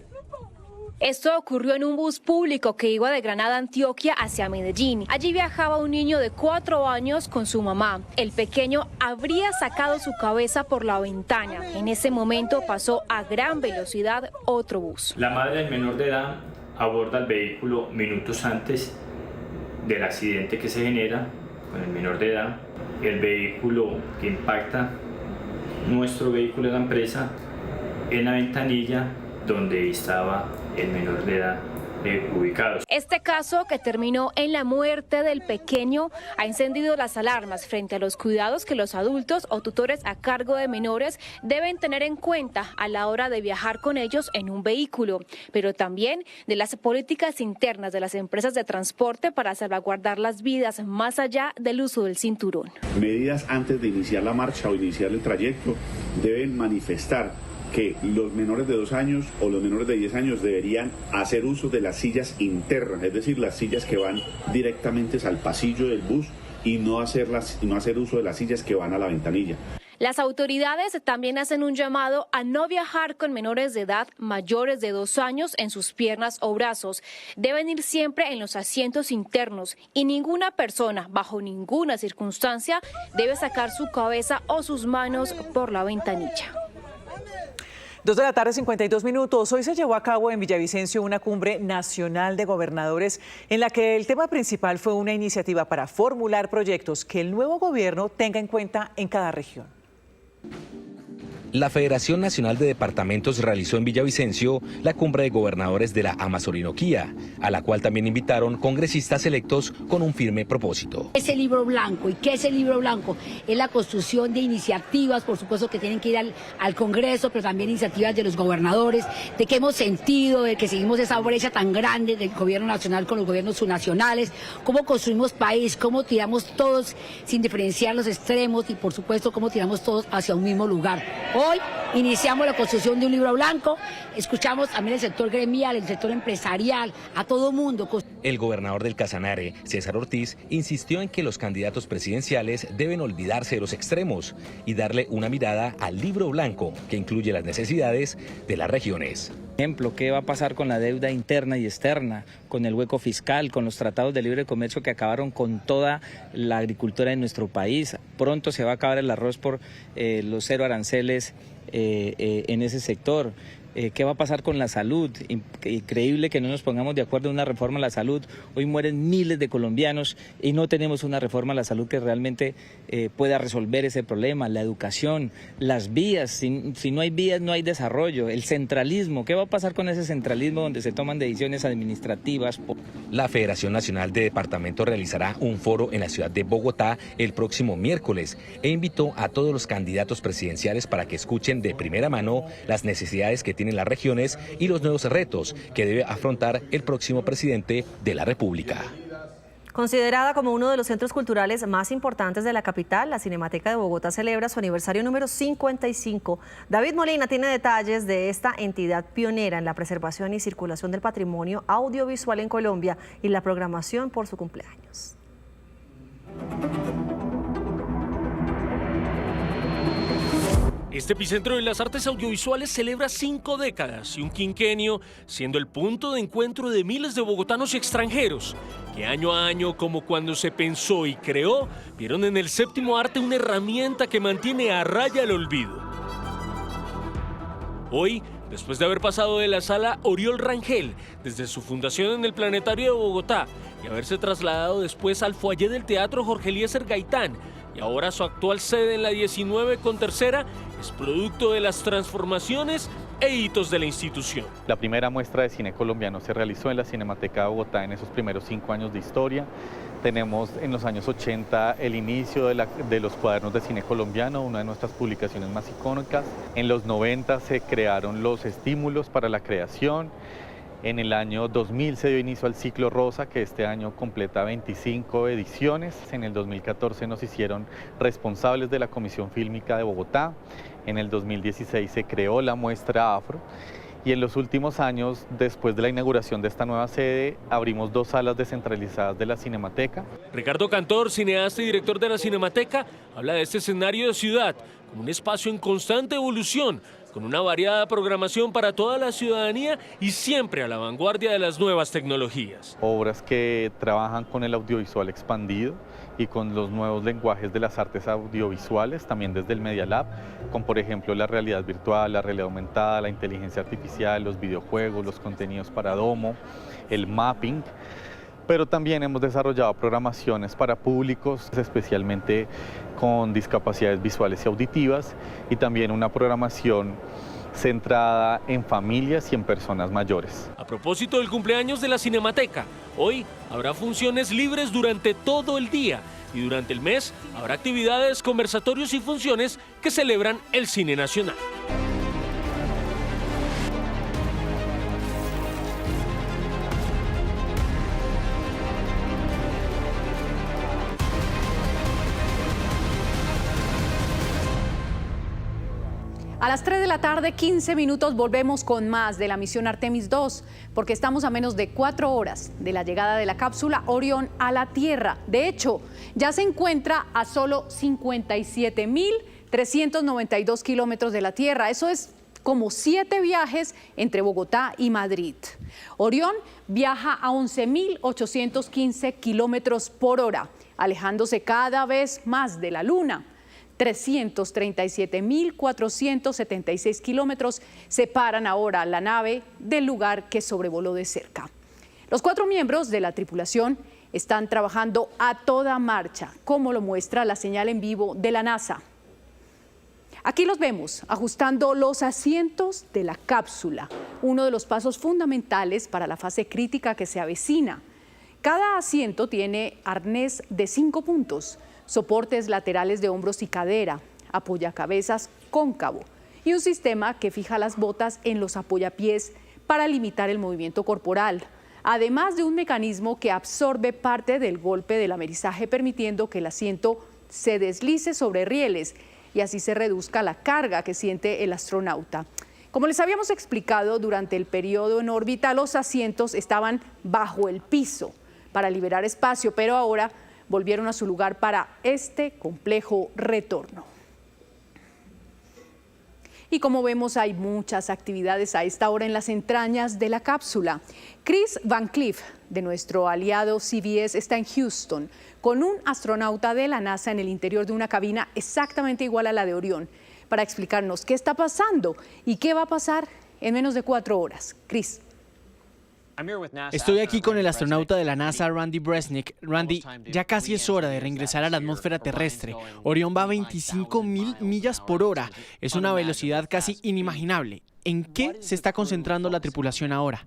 Esto ocurrió en un bus público que iba de Granada, Antioquia, hacia Medellín. Allí viajaba un niño de 4 años con su mamá. El pequeño habría sacado su cabeza por la ventana. En ese momento pasó a gran velocidad otro bus. La madre del menor de edad aborda el vehículo minutos antes del accidente que se genera con el menor de edad. El vehículo que impacta nuestro vehículo de la empresa en la ventanilla donde estaba el menor de edad ubicados. Este caso, que terminó en la muerte del pequeño, ha encendido las alarmas frente a los cuidados que los adultos o tutores a cargo de menores deben tener en cuenta a la hora de viajar con ellos en un vehículo, pero también de las políticas internas de las empresas de transporte para salvaguardar las vidas más allá del uso del cinturón. Medidas antes de iniciar la marcha o iniciar el trayecto deben manifestar que los menores de 2 años o los menores de 10 años deberían hacer uso de las sillas internas, es decir, las sillas que van directamente al pasillo del bus y no hacer uso de las sillas que van a la ventanilla. Las autoridades también hacen un llamado a no viajar con menores de edad mayores de 2 años en sus piernas o brazos. Deben ir siempre en los asientos internos y ninguna persona, bajo ninguna circunstancia, debe sacar su cabeza o sus manos por la ventanilla. 2 de la tarde, 52 minutos. Hoy se llevó a cabo en Villavicencio una cumbre nacional de gobernadores en la que el tema principal fue una iniciativa para formular proyectos que el nuevo gobierno tenga en cuenta en cada región. La Federación Nacional de Departamentos realizó en Villavicencio la cumbre de gobernadores de la Amazorinoquía, a la cual también invitaron congresistas electos con un firme propósito. Ese libro blanco, ¿y qué es el libro blanco? Es la construcción de iniciativas, por supuesto que tienen que ir al Congreso, pero también iniciativas de los gobernadores, de qué hemos sentido, de que seguimos esa brecha tan grande del gobierno nacional con los gobiernos subnacionales, cómo construimos país, cómo tiramos todos sin diferenciar los extremos y por supuesto cómo tiramos todos hacia un mismo lugar. Hoy iniciamos la construcción de un libro blanco, escuchamos también el sector gremial, el sector empresarial, a todo mundo. El gobernador del Casanare, César Ortiz, insistió en que los candidatos presidenciales deben olvidarse de los extremos y darle una mirada al libro blanco que incluye las necesidades de las regiones. Ejemplo, ¿qué va a pasar con la deuda interna y externa, con el hueco fiscal, con los tratados de libre comercio que acabaron con toda la agricultura de nuestro país? Pronto se va a acabar el arroz por los 0 aranceles en ese sector. ¿Qué va a pasar con la salud? Increíble que no nos pongamos de acuerdo en una reforma a la salud. Hoy mueren miles de colombianos y no tenemos una reforma a la salud que realmente pueda resolver ese problema. La educación, las vías, si no hay vías no hay desarrollo. El centralismo, ¿qué va a pasar con ese centralismo donde se toman decisiones administrativas? La Federación Nacional de Departamentos realizará un foro en la ciudad de Bogotá el próximo miércoles e invitó a todos los candidatos presidenciales para que escuchen de primera mano las necesidades que tienen las regiones y los nuevos retos que debe afrontar el próximo presidente de la República. Considerada como uno de los centros culturales más importantes de la capital, la Cinemateca de Bogotá celebra su aniversario número 55. David Molina tiene detalles de esta entidad pionera en la preservación y circulación del patrimonio audiovisual en Colombia y la programación por su cumpleaños. Este epicentro de las artes audiovisuales celebra 5 décadas y un quinquenio, siendo el punto de encuentro de miles de bogotanos y extranjeros, que año a año, como cuando se pensó y creó, vieron en el séptimo arte una herramienta que mantiene a raya el olvido. Hoy, después de haber pasado de la sala Oriol Rangel desde su fundación en el Planetario de Bogotá y haberse trasladado después al foyer del Teatro Jorge Eliezer Gaitán, y ahora su actual sede en la 19 con tercera, es producto de las transformaciones e hitos de la institución. La primera muestra de cine colombiano se realizó en la Cinemateca de Bogotá en esos primeros 5 años de historia. Tenemos en los años 80 el inicio de los cuadernos de cine colombiano, una de nuestras publicaciones más icónicas. En los 90 se crearon los estímulos para la creación. En el año 2000 se dio inicio al Ciclo Rosa, que este año completa 25 ediciones. En el 2014 nos hicieron responsables de la Comisión Fílmica de Bogotá. En el 2016 se creó la muestra Afro. Y en los últimos años, después de la inauguración de esta nueva sede, abrimos 2 salas descentralizadas de la Cinemateca. Ricardo Cantor, cineasta y director de la Cinemateca, habla de este escenario de ciudad como un espacio en constante evolución, con una variada programación para toda la ciudadanía y siempre a la vanguardia de las nuevas tecnologías. Obras que trabajan con el audiovisual expandido y con los nuevos lenguajes de las artes audiovisuales, también desde el Media Lab, con por ejemplo la realidad virtual, la realidad aumentada, la inteligencia artificial, los videojuegos, los contenidos para domo, el mapping. Pero también hemos desarrollado programaciones para públicos, especialmente con discapacidades visuales y auditivas, y también una programación centrada en familias y en personas mayores. A propósito del cumpleaños de la Cinemateca, hoy habrá funciones libres durante todo el día y durante el mes habrá actividades, conversatorios y funciones que celebran el cine nacional. A las 3 de la tarde, 15 minutos, volvemos con más de la misión Artemis II, porque estamos a menos de 4 horas de la llegada de la cápsula Orión a la Tierra. De hecho, ya se encuentra a solo 57.392 kilómetros de la Tierra. Eso es como 7 viajes entre Bogotá y Madrid. Orión viaja a 11.815 kilómetros por hora, alejándose cada vez más de la Luna. 337.476 kilómetros separan ahora la nave del lugar que sobrevoló de cerca. Los 4 miembros de la tripulación están trabajando a toda marcha, como lo muestra la señal en vivo de la NASA. Aquí los vemos ajustando los asientos de la cápsula, uno de los pasos fundamentales para la fase crítica que se avecina. Cada asiento tiene arnés de 5 puntos, soportes laterales de hombros y cadera, apoyacabezas cóncavo y un sistema que fija las botas en los apoyapiés para limitar el movimiento corporal, además de un mecanismo que absorbe parte del golpe del amerizaje, permitiendo que el asiento se deslice sobre rieles y así se reduzca la carga que siente el astronauta. Como les habíamos explicado, durante el periodo en órbita los asientos estaban bajo el piso para liberar espacio, pero ahora volvieron a su lugar para este complejo retorno. Y como vemos, hay muchas actividades a esta hora en las entrañas de la cápsula. Chris Van Cliff, de nuestro aliado CBS, está en Houston con un astronauta de la NASA en el interior de una cabina exactamente igual a la de Orión, para explicarnos qué está pasando y qué va a pasar en menos de 4 horas. Chris. Estoy aquí con el astronauta de la NASA, Randy Bresnik. Randy, ya casi es hora de reingresar a la atmósfera terrestre. Orión va a 25.000 millas por hora. Es una velocidad casi inimaginable. ¿En qué se está concentrando la tripulación ahora?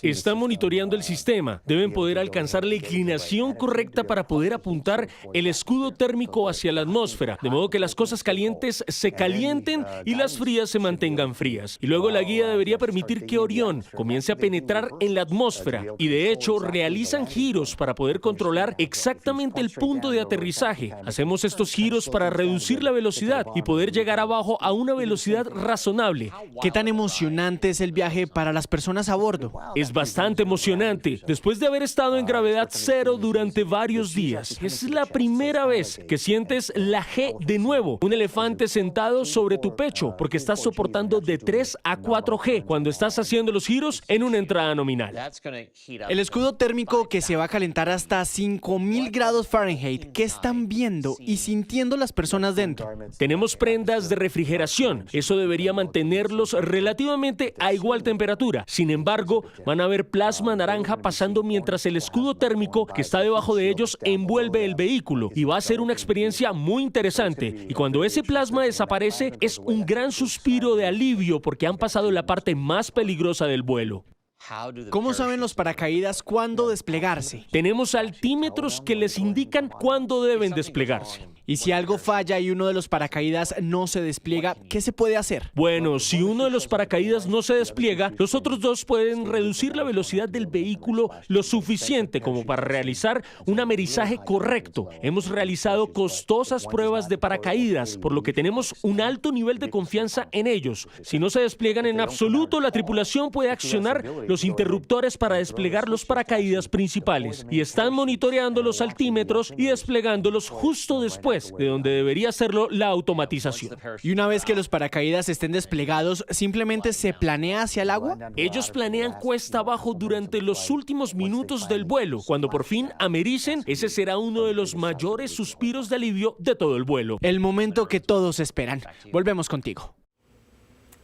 Están monitoreando el sistema. Deben poder alcanzar la inclinación correcta para poder apuntar el escudo térmico hacia la atmósfera, de modo que las cosas calientes se calienten y las frías se mantengan frías. Y luego la guía debería permitir que Orión comience a penetrar en la atmósfera. Y de hecho realizan giros para poder controlar exactamente el punto de aterrizaje. Hacemos estos giros para reducir la velocidad y poder llegar abajo a una velocidad razonable. ¿Qué tan emocionante es el viaje para las personas a bordo? Es bastante emocionante. Después de haber estado en gravedad cero durante varios días, es la primera vez que sientes la G de nuevo, un elefante sentado sobre tu pecho, porque estás soportando de 3 a 4 G cuando estás haciendo los giros en una entrada nominal. El escudo térmico que se va a calentar hasta 5.000 grados Fahrenheit. ¿Qué están viendo y sintiendo las personas dentro? Tenemos prendas de refrigeración. Eso debería mantenerlos relativamente a igual temperatura. Sin embargo, van a ver plasma naranja pasando mientras el escudo térmico que está debajo de ellos envuelve el vehículo, y va a ser una experiencia muy interesante. Y cuando ese plasma desaparece, es un gran suspiro de alivio porque han pasado la parte más peligrosa del vuelo. ¿Cómo saben los paracaídas cuándo desplegarse? Tenemos altímetros que les indican cuándo deben desplegarse. Y si algo falla y uno de los paracaídas no se despliega, ¿qué se puede hacer? Bueno, si uno de los paracaídas no se despliega, los otros dos pueden reducir la velocidad del vehículo lo suficiente como para realizar un amerizaje correcto. Hemos realizado costosas pruebas de paracaídas, por lo que tenemos un alto nivel de confianza en ellos. Si no se despliegan en absoluto, la tripulación puede accionar los interruptores para desplegar los paracaídas principales. Y están monitoreando los altímetros y desplegándolos justo después de donde debería hacerlo la automatización. Y una vez que los paracaídas estén desplegados, ¿simplemente se planea hacia el agua? Ellos planean cuesta abajo durante los últimos minutos del vuelo. Cuando por fin americen, ese será uno de los mayores suspiros de alivio de todo el vuelo. El momento que todos esperan. Volvemos contigo.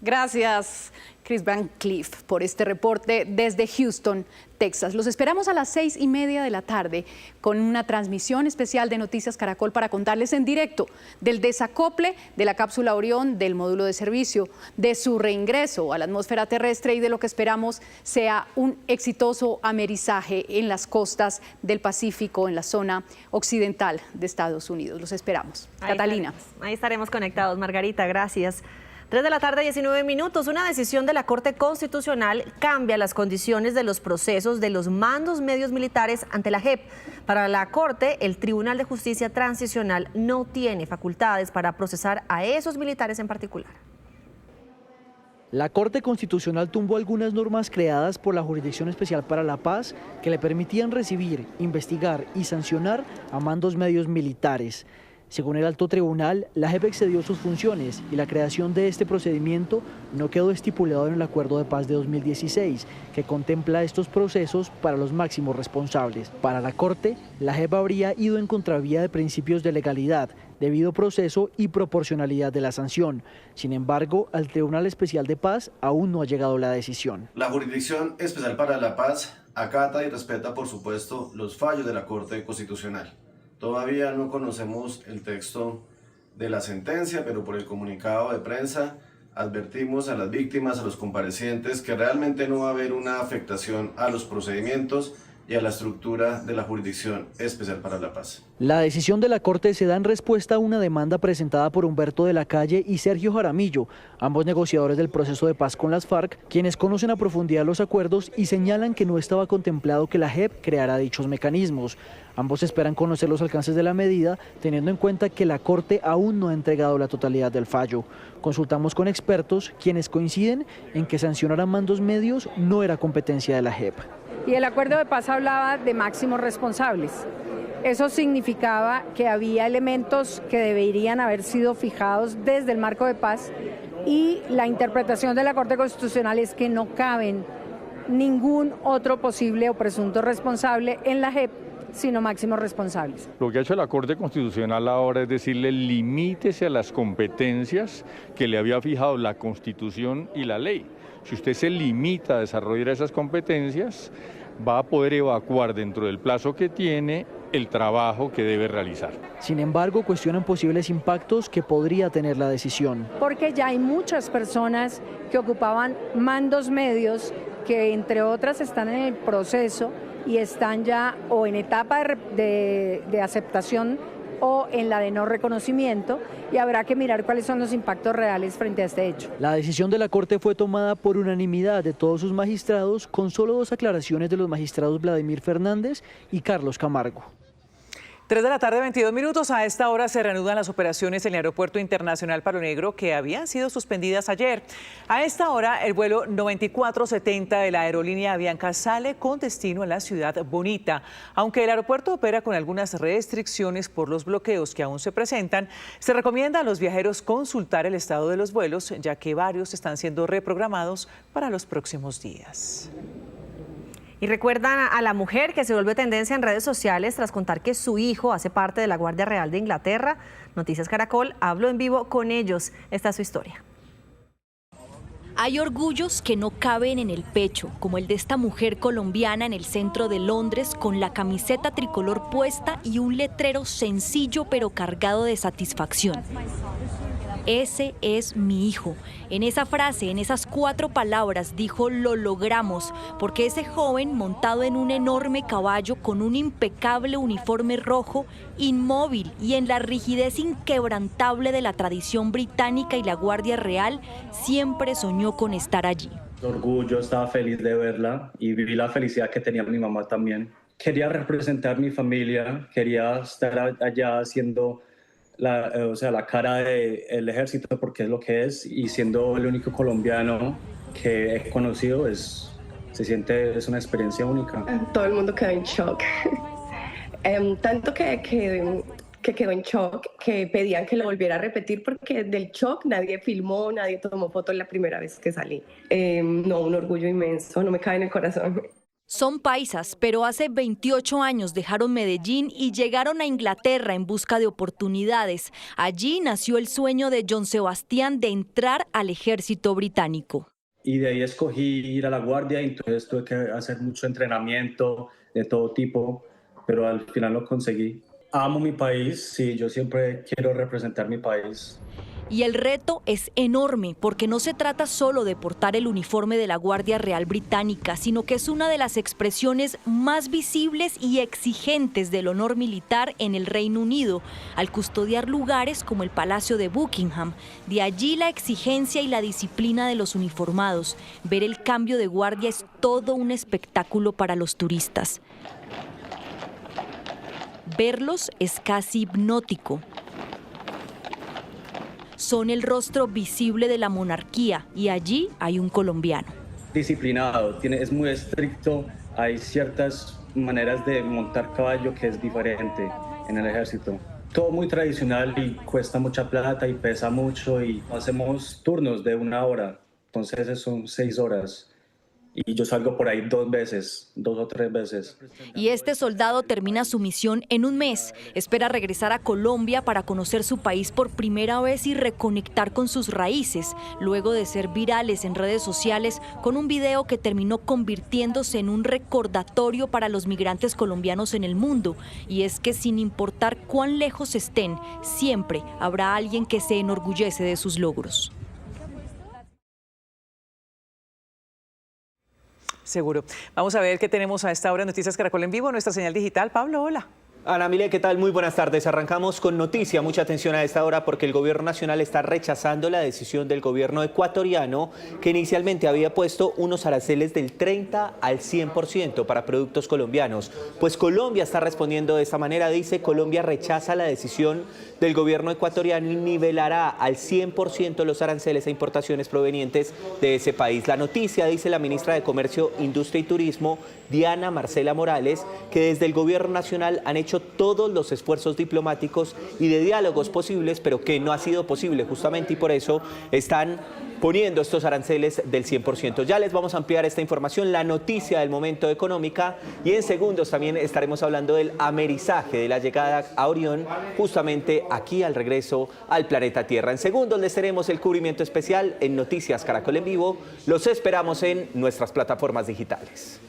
Gracias, Chris Van Cliff, por este reporte desde Houston, Texas. Los esperamos a las 6:30 de la tarde con una transmisión especial de Noticias Caracol para contarles en directo del desacople de la cápsula Orión del módulo de servicio, de su reingreso a la atmósfera terrestre y de lo que esperamos sea un exitoso amerizaje en las costas del Pacífico, en la zona occidental de Estados Unidos. Los esperamos. Catalina. Ahí estaremos conectados. Margarita, gracias. 3 de la tarde, 19 minutos. Una decisión de la Corte Constitucional cambia las condiciones de los procesos de los mandos medios militares ante la JEP. Para la Corte, el Tribunal de Justicia Transicional no tiene facultades para procesar a esos militares en particular. La Corte Constitucional tumbó algunas normas creadas por la Jurisdicción Especial para la Paz que le permitían recibir, investigar y sancionar a mandos medios militares. Según el alto tribunal, la JEP excedió sus funciones y la creación de este procedimiento no quedó estipulado en el Acuerdo de Paz de 2016, que contempla estos procesos para los máximos responsables. Para la Corte, la JEP habría ido en contravía de principios de legalidad, debido proceso y proporcionalidad de la sanción. Sin embargo, al Tribunal Especial de Paz aún no ha llegado la decisión. La Jurisdicción Especial para la Paz acata y respeta, por supuesto, los fallos de la Corte Constitucional. Todavía no conocemos el texto de la sentencia, pero por el comunicado de prensa advertimos a las víctimas, a los comparecientes, que realmente no va a haber una afectación a los procedimientos y a la estructura de la Jurisdicción Especial para la Paz. La decisión de la Corte se da en respuesta a una demanda presentada por Humberto de la Calle y Sergio Jaramillo, ambos negociadores del proceso de paz con las FARC, quienes conocen a profundidad los acuerdos y señalan que no estaba contemplado que la JEP creara dichos mecanismos. Ambos esperan conocer los alcances de la medida, teniendo en cuenta que la Corte aún no ha entregado la totalidad del fallo. Consultamos con expertos, quienes coinciden en que sancionar a mandos medios no era competencia de la JEP. Y el acuerdo de paz hablaba de máximos responsables. Eso significaba que había elementos que deberían haber sido fijados desde el marco de paz y la interpretación de la Corte Constitucional es que no caben ningún otro posible o presunto responsable en la JEP, sino máximos responsables. Lo que ha hecho la Corte Constitucional ahora es decirle limítese a las competencias que le había fijado la Constitución y la ley. Si usted se limita a desarrollar esas competencias, va a poder evacuar dentro del plazo que tiene el trabajo que debe realizar. Sin embargo, cuestionan posibles impactos que podría tener la decisión. Porque ya hay muchas personas que ocupaban mandos medios que entre otras están en el proceso y están ya o en etapa de aceptación o en la de no reconocimiento, y habrá que mirar cuáles son los impactos reales frente a este hecho. La decisión de la Corte fue tomada por unanimidad de todos sus magistrados, con solo 2 aclaraciones de los magistrados Vladimir Fernández y Carlos Camargo. 3 de la tarde, 22 minutos. A esta hora se reanudan las operaciones en el Aeropuerto Internacional Palo Negro que habían sido suspendidas ayer. A esta hora, el vuelo 9470 de la aerolínea Avianca sale con destino a la Ciudad Bonita. Aunque el aeropuerto opera con algunas restricciones por los bloqueos que aún se presentan, se recomienda a los viajeros consultar el estado de los vuelos, ya que varios están siendo reprogramados para los próximos días. Y recuerdan a la mujer que se vuelve tendencia en redes sociales tras contar que su hijo hace parte de la Guardia Real de Inglaterra. Noticias Caracol habló en vivo con ellos. Esta es su historia. Hay orgullos que no caben en el pecho, como el de esta mujer colombiana en el centro de Londres con la camiseta tricolor puesta y un letrero sencillo pero cargado de satisfacción. ese es mi hijo. En esa frase, en esas 4 palabras, dijo lo logramos, porque ese joven montado en un enorme caballo con un impecable uniforme rojo, inmóvil y en la rigidez inquebrantable de la tradición británica y la Guardia Real, siempre soñó con estar allí. Orgullo, estaba feliz de verla y viví la felicidad que tenía mi mamá también. Quería representar mi familia, quería estar allá haciendo la cara del ejército porque es lo que es, y siendo el único colombiano que he conocido es una experiencia única. Todo el mundo quedó en shock. Tanto que quedó en shock que pedían que lo volviera a repetir porque del shock nadie filmó, nadie tomó fotos la primera vez que salí. No, un orgullo inmenso, no me cae en el corazón. Son paisas, pero hace 28 años dejaron Medellín y llegaron a Inglaterra en busca de oportunidades. Allí nació el sueño de John Sebastián de entrar al ejército británico. Y de ahí escogí ir a la Guardia, entonces tuve que hacer mucho entrenamiento de todo tipo, pero al final lo conseguí. Amo mi país, sí, yo siempre quiero representar mi país. Y el reto es enorme, porque no se trata solo de portar el uniforme de la Guardia Real Británica, sino que es una de las expresiones más visibles y exigentes del honor militar en el Reino Unido, al custodiar lugares como el Palacio de Buckingham. De allí la exigencia y la disciplina de los uniformados. Ver el cambio de guardia es todo un espectáculo para los turistas. Verlos es casi hipnótico. Son el rostro visible de la monarquía y allí hay un colombiano. Disciplinado, es muy estricto, hay ciertas maneras de montar caballo que es diferente en el ejército. Todo muy tradicional y cuesta mucha plata y pesa mucho y hacemos turnos de 1 hora, entonces son 6 horas. Y yo salgo por ahí 2 o 3 veces. Y este soldado termina su misión en 1 mes. Espera regresar a Colombia para conocer su país por primera vez y reconectar con sus raíces, luego de ser virales en redes sociales con un video que terminó convirtiéndose en un recordatorio para los migrantes colombianos en el mundo. Y es que sin importar cuán lejos estén, siempre habrá alguien que se enorgullece de sus logros. Seguro. Vamos a ver qué tenemos a esta hora. Noticias Caracol en vivo, nuestra señal digital. Pablo, hola. Ana Emilia, ¿qué tal? Muy buenas tardes. Arrancamos con noticia. Mucha atención a esta hora porque el gobierno nacional está rechazando la decisión del gobierno ecuatoriano que inicialmente había puesto unos aranceles del 30 al 100% para productos colombianos. Pues Colombia está respondiendo de esta manera. Dice, Colombia rechaza la decisión del gobierno ecuatoriano y nivelará al 100% los aranceles a importaciones provenientes de ese país. La noticia, dice la ministra de Comercio, Industria y Turismo, Diana Marcela Morales, que desde el gobierno nacional han hecho todos los esfuerzos diplomáticos y de diálogos posibles, pero que no ha sido posible justamente y por eso están poniendo estos aranceles del 100%. Ya les vamos a ampliar esta información, la noticia del momento económica, y en segundos también estaremos hablando del amerizaje de la llegada a Orión, justamente aquí al regreso al planeta Tierra. En segundos les tenemos el cubrimiento especial en Noticias Caracol en Vivo. Los esperamos en nuestras plataformas digitales.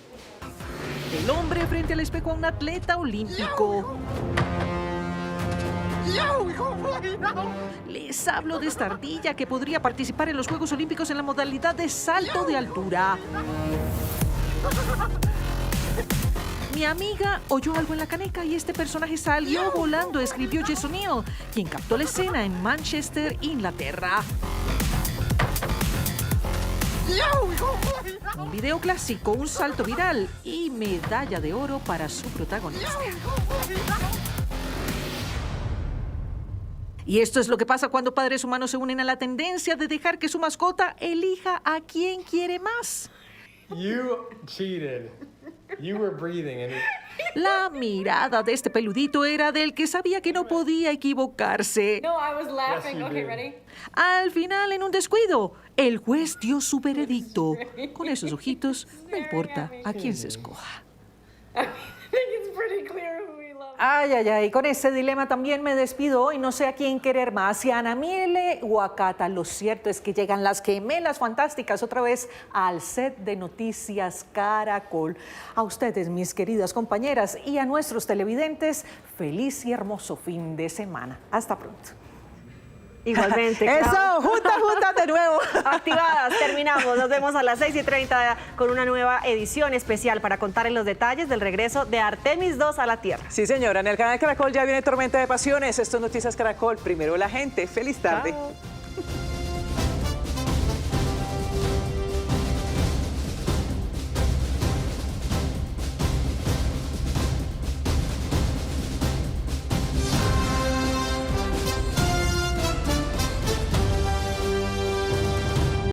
El hombre frente al espejo a un atleta olímpico. Les hablo de esta ardilla que podría participar en los Juegos Olímpicos en la modalidad de salto de altura. Mi amiga oyó algo en la caneca y este personaje salió volando, escribió Jess O'Neill, quien captó la escena en Manchester, Inglaterra. Un video clásico, un salto viral y medalla de oro para su protagonista. Y esto es lo que pasa cuando padres humanos se unen a la tendencia de dejar que su mascota elija a quien quiere más. You cheated. You were breathing and La mirada de este peludito era del que sabía que no podía equivocarse. No, I was laughing. Okay, ready? Al final, en un descuido, el juez dio su veredicto. Con esos ojitos, no importa a quién se escoja. Ay, ay, ay, con ese dilema también me despido hoy. No sé a quién querer más, si a Ana Miele o a Cata. Lo cierto es que llegan las gemelas fantásticas otra vez al set de Noticias Caracol. A ustedes, mis queridas compañeras, y a nuestros televidentes, feliz y hermoso fin de semana. Hasta pronto. Igualmente. Eso, juntas de nuevo. Activadas, terminamos. Nos vemos a las 6:30 con una nueva edición especial para contarles los detalles del regreso de Artemis II a la Tierra. Sí, señora. En el canal Caracol ya viene Tormenta de Pasiones. Esto es Noticias Caracol. Primero la gente. Feliz tarde. Chao.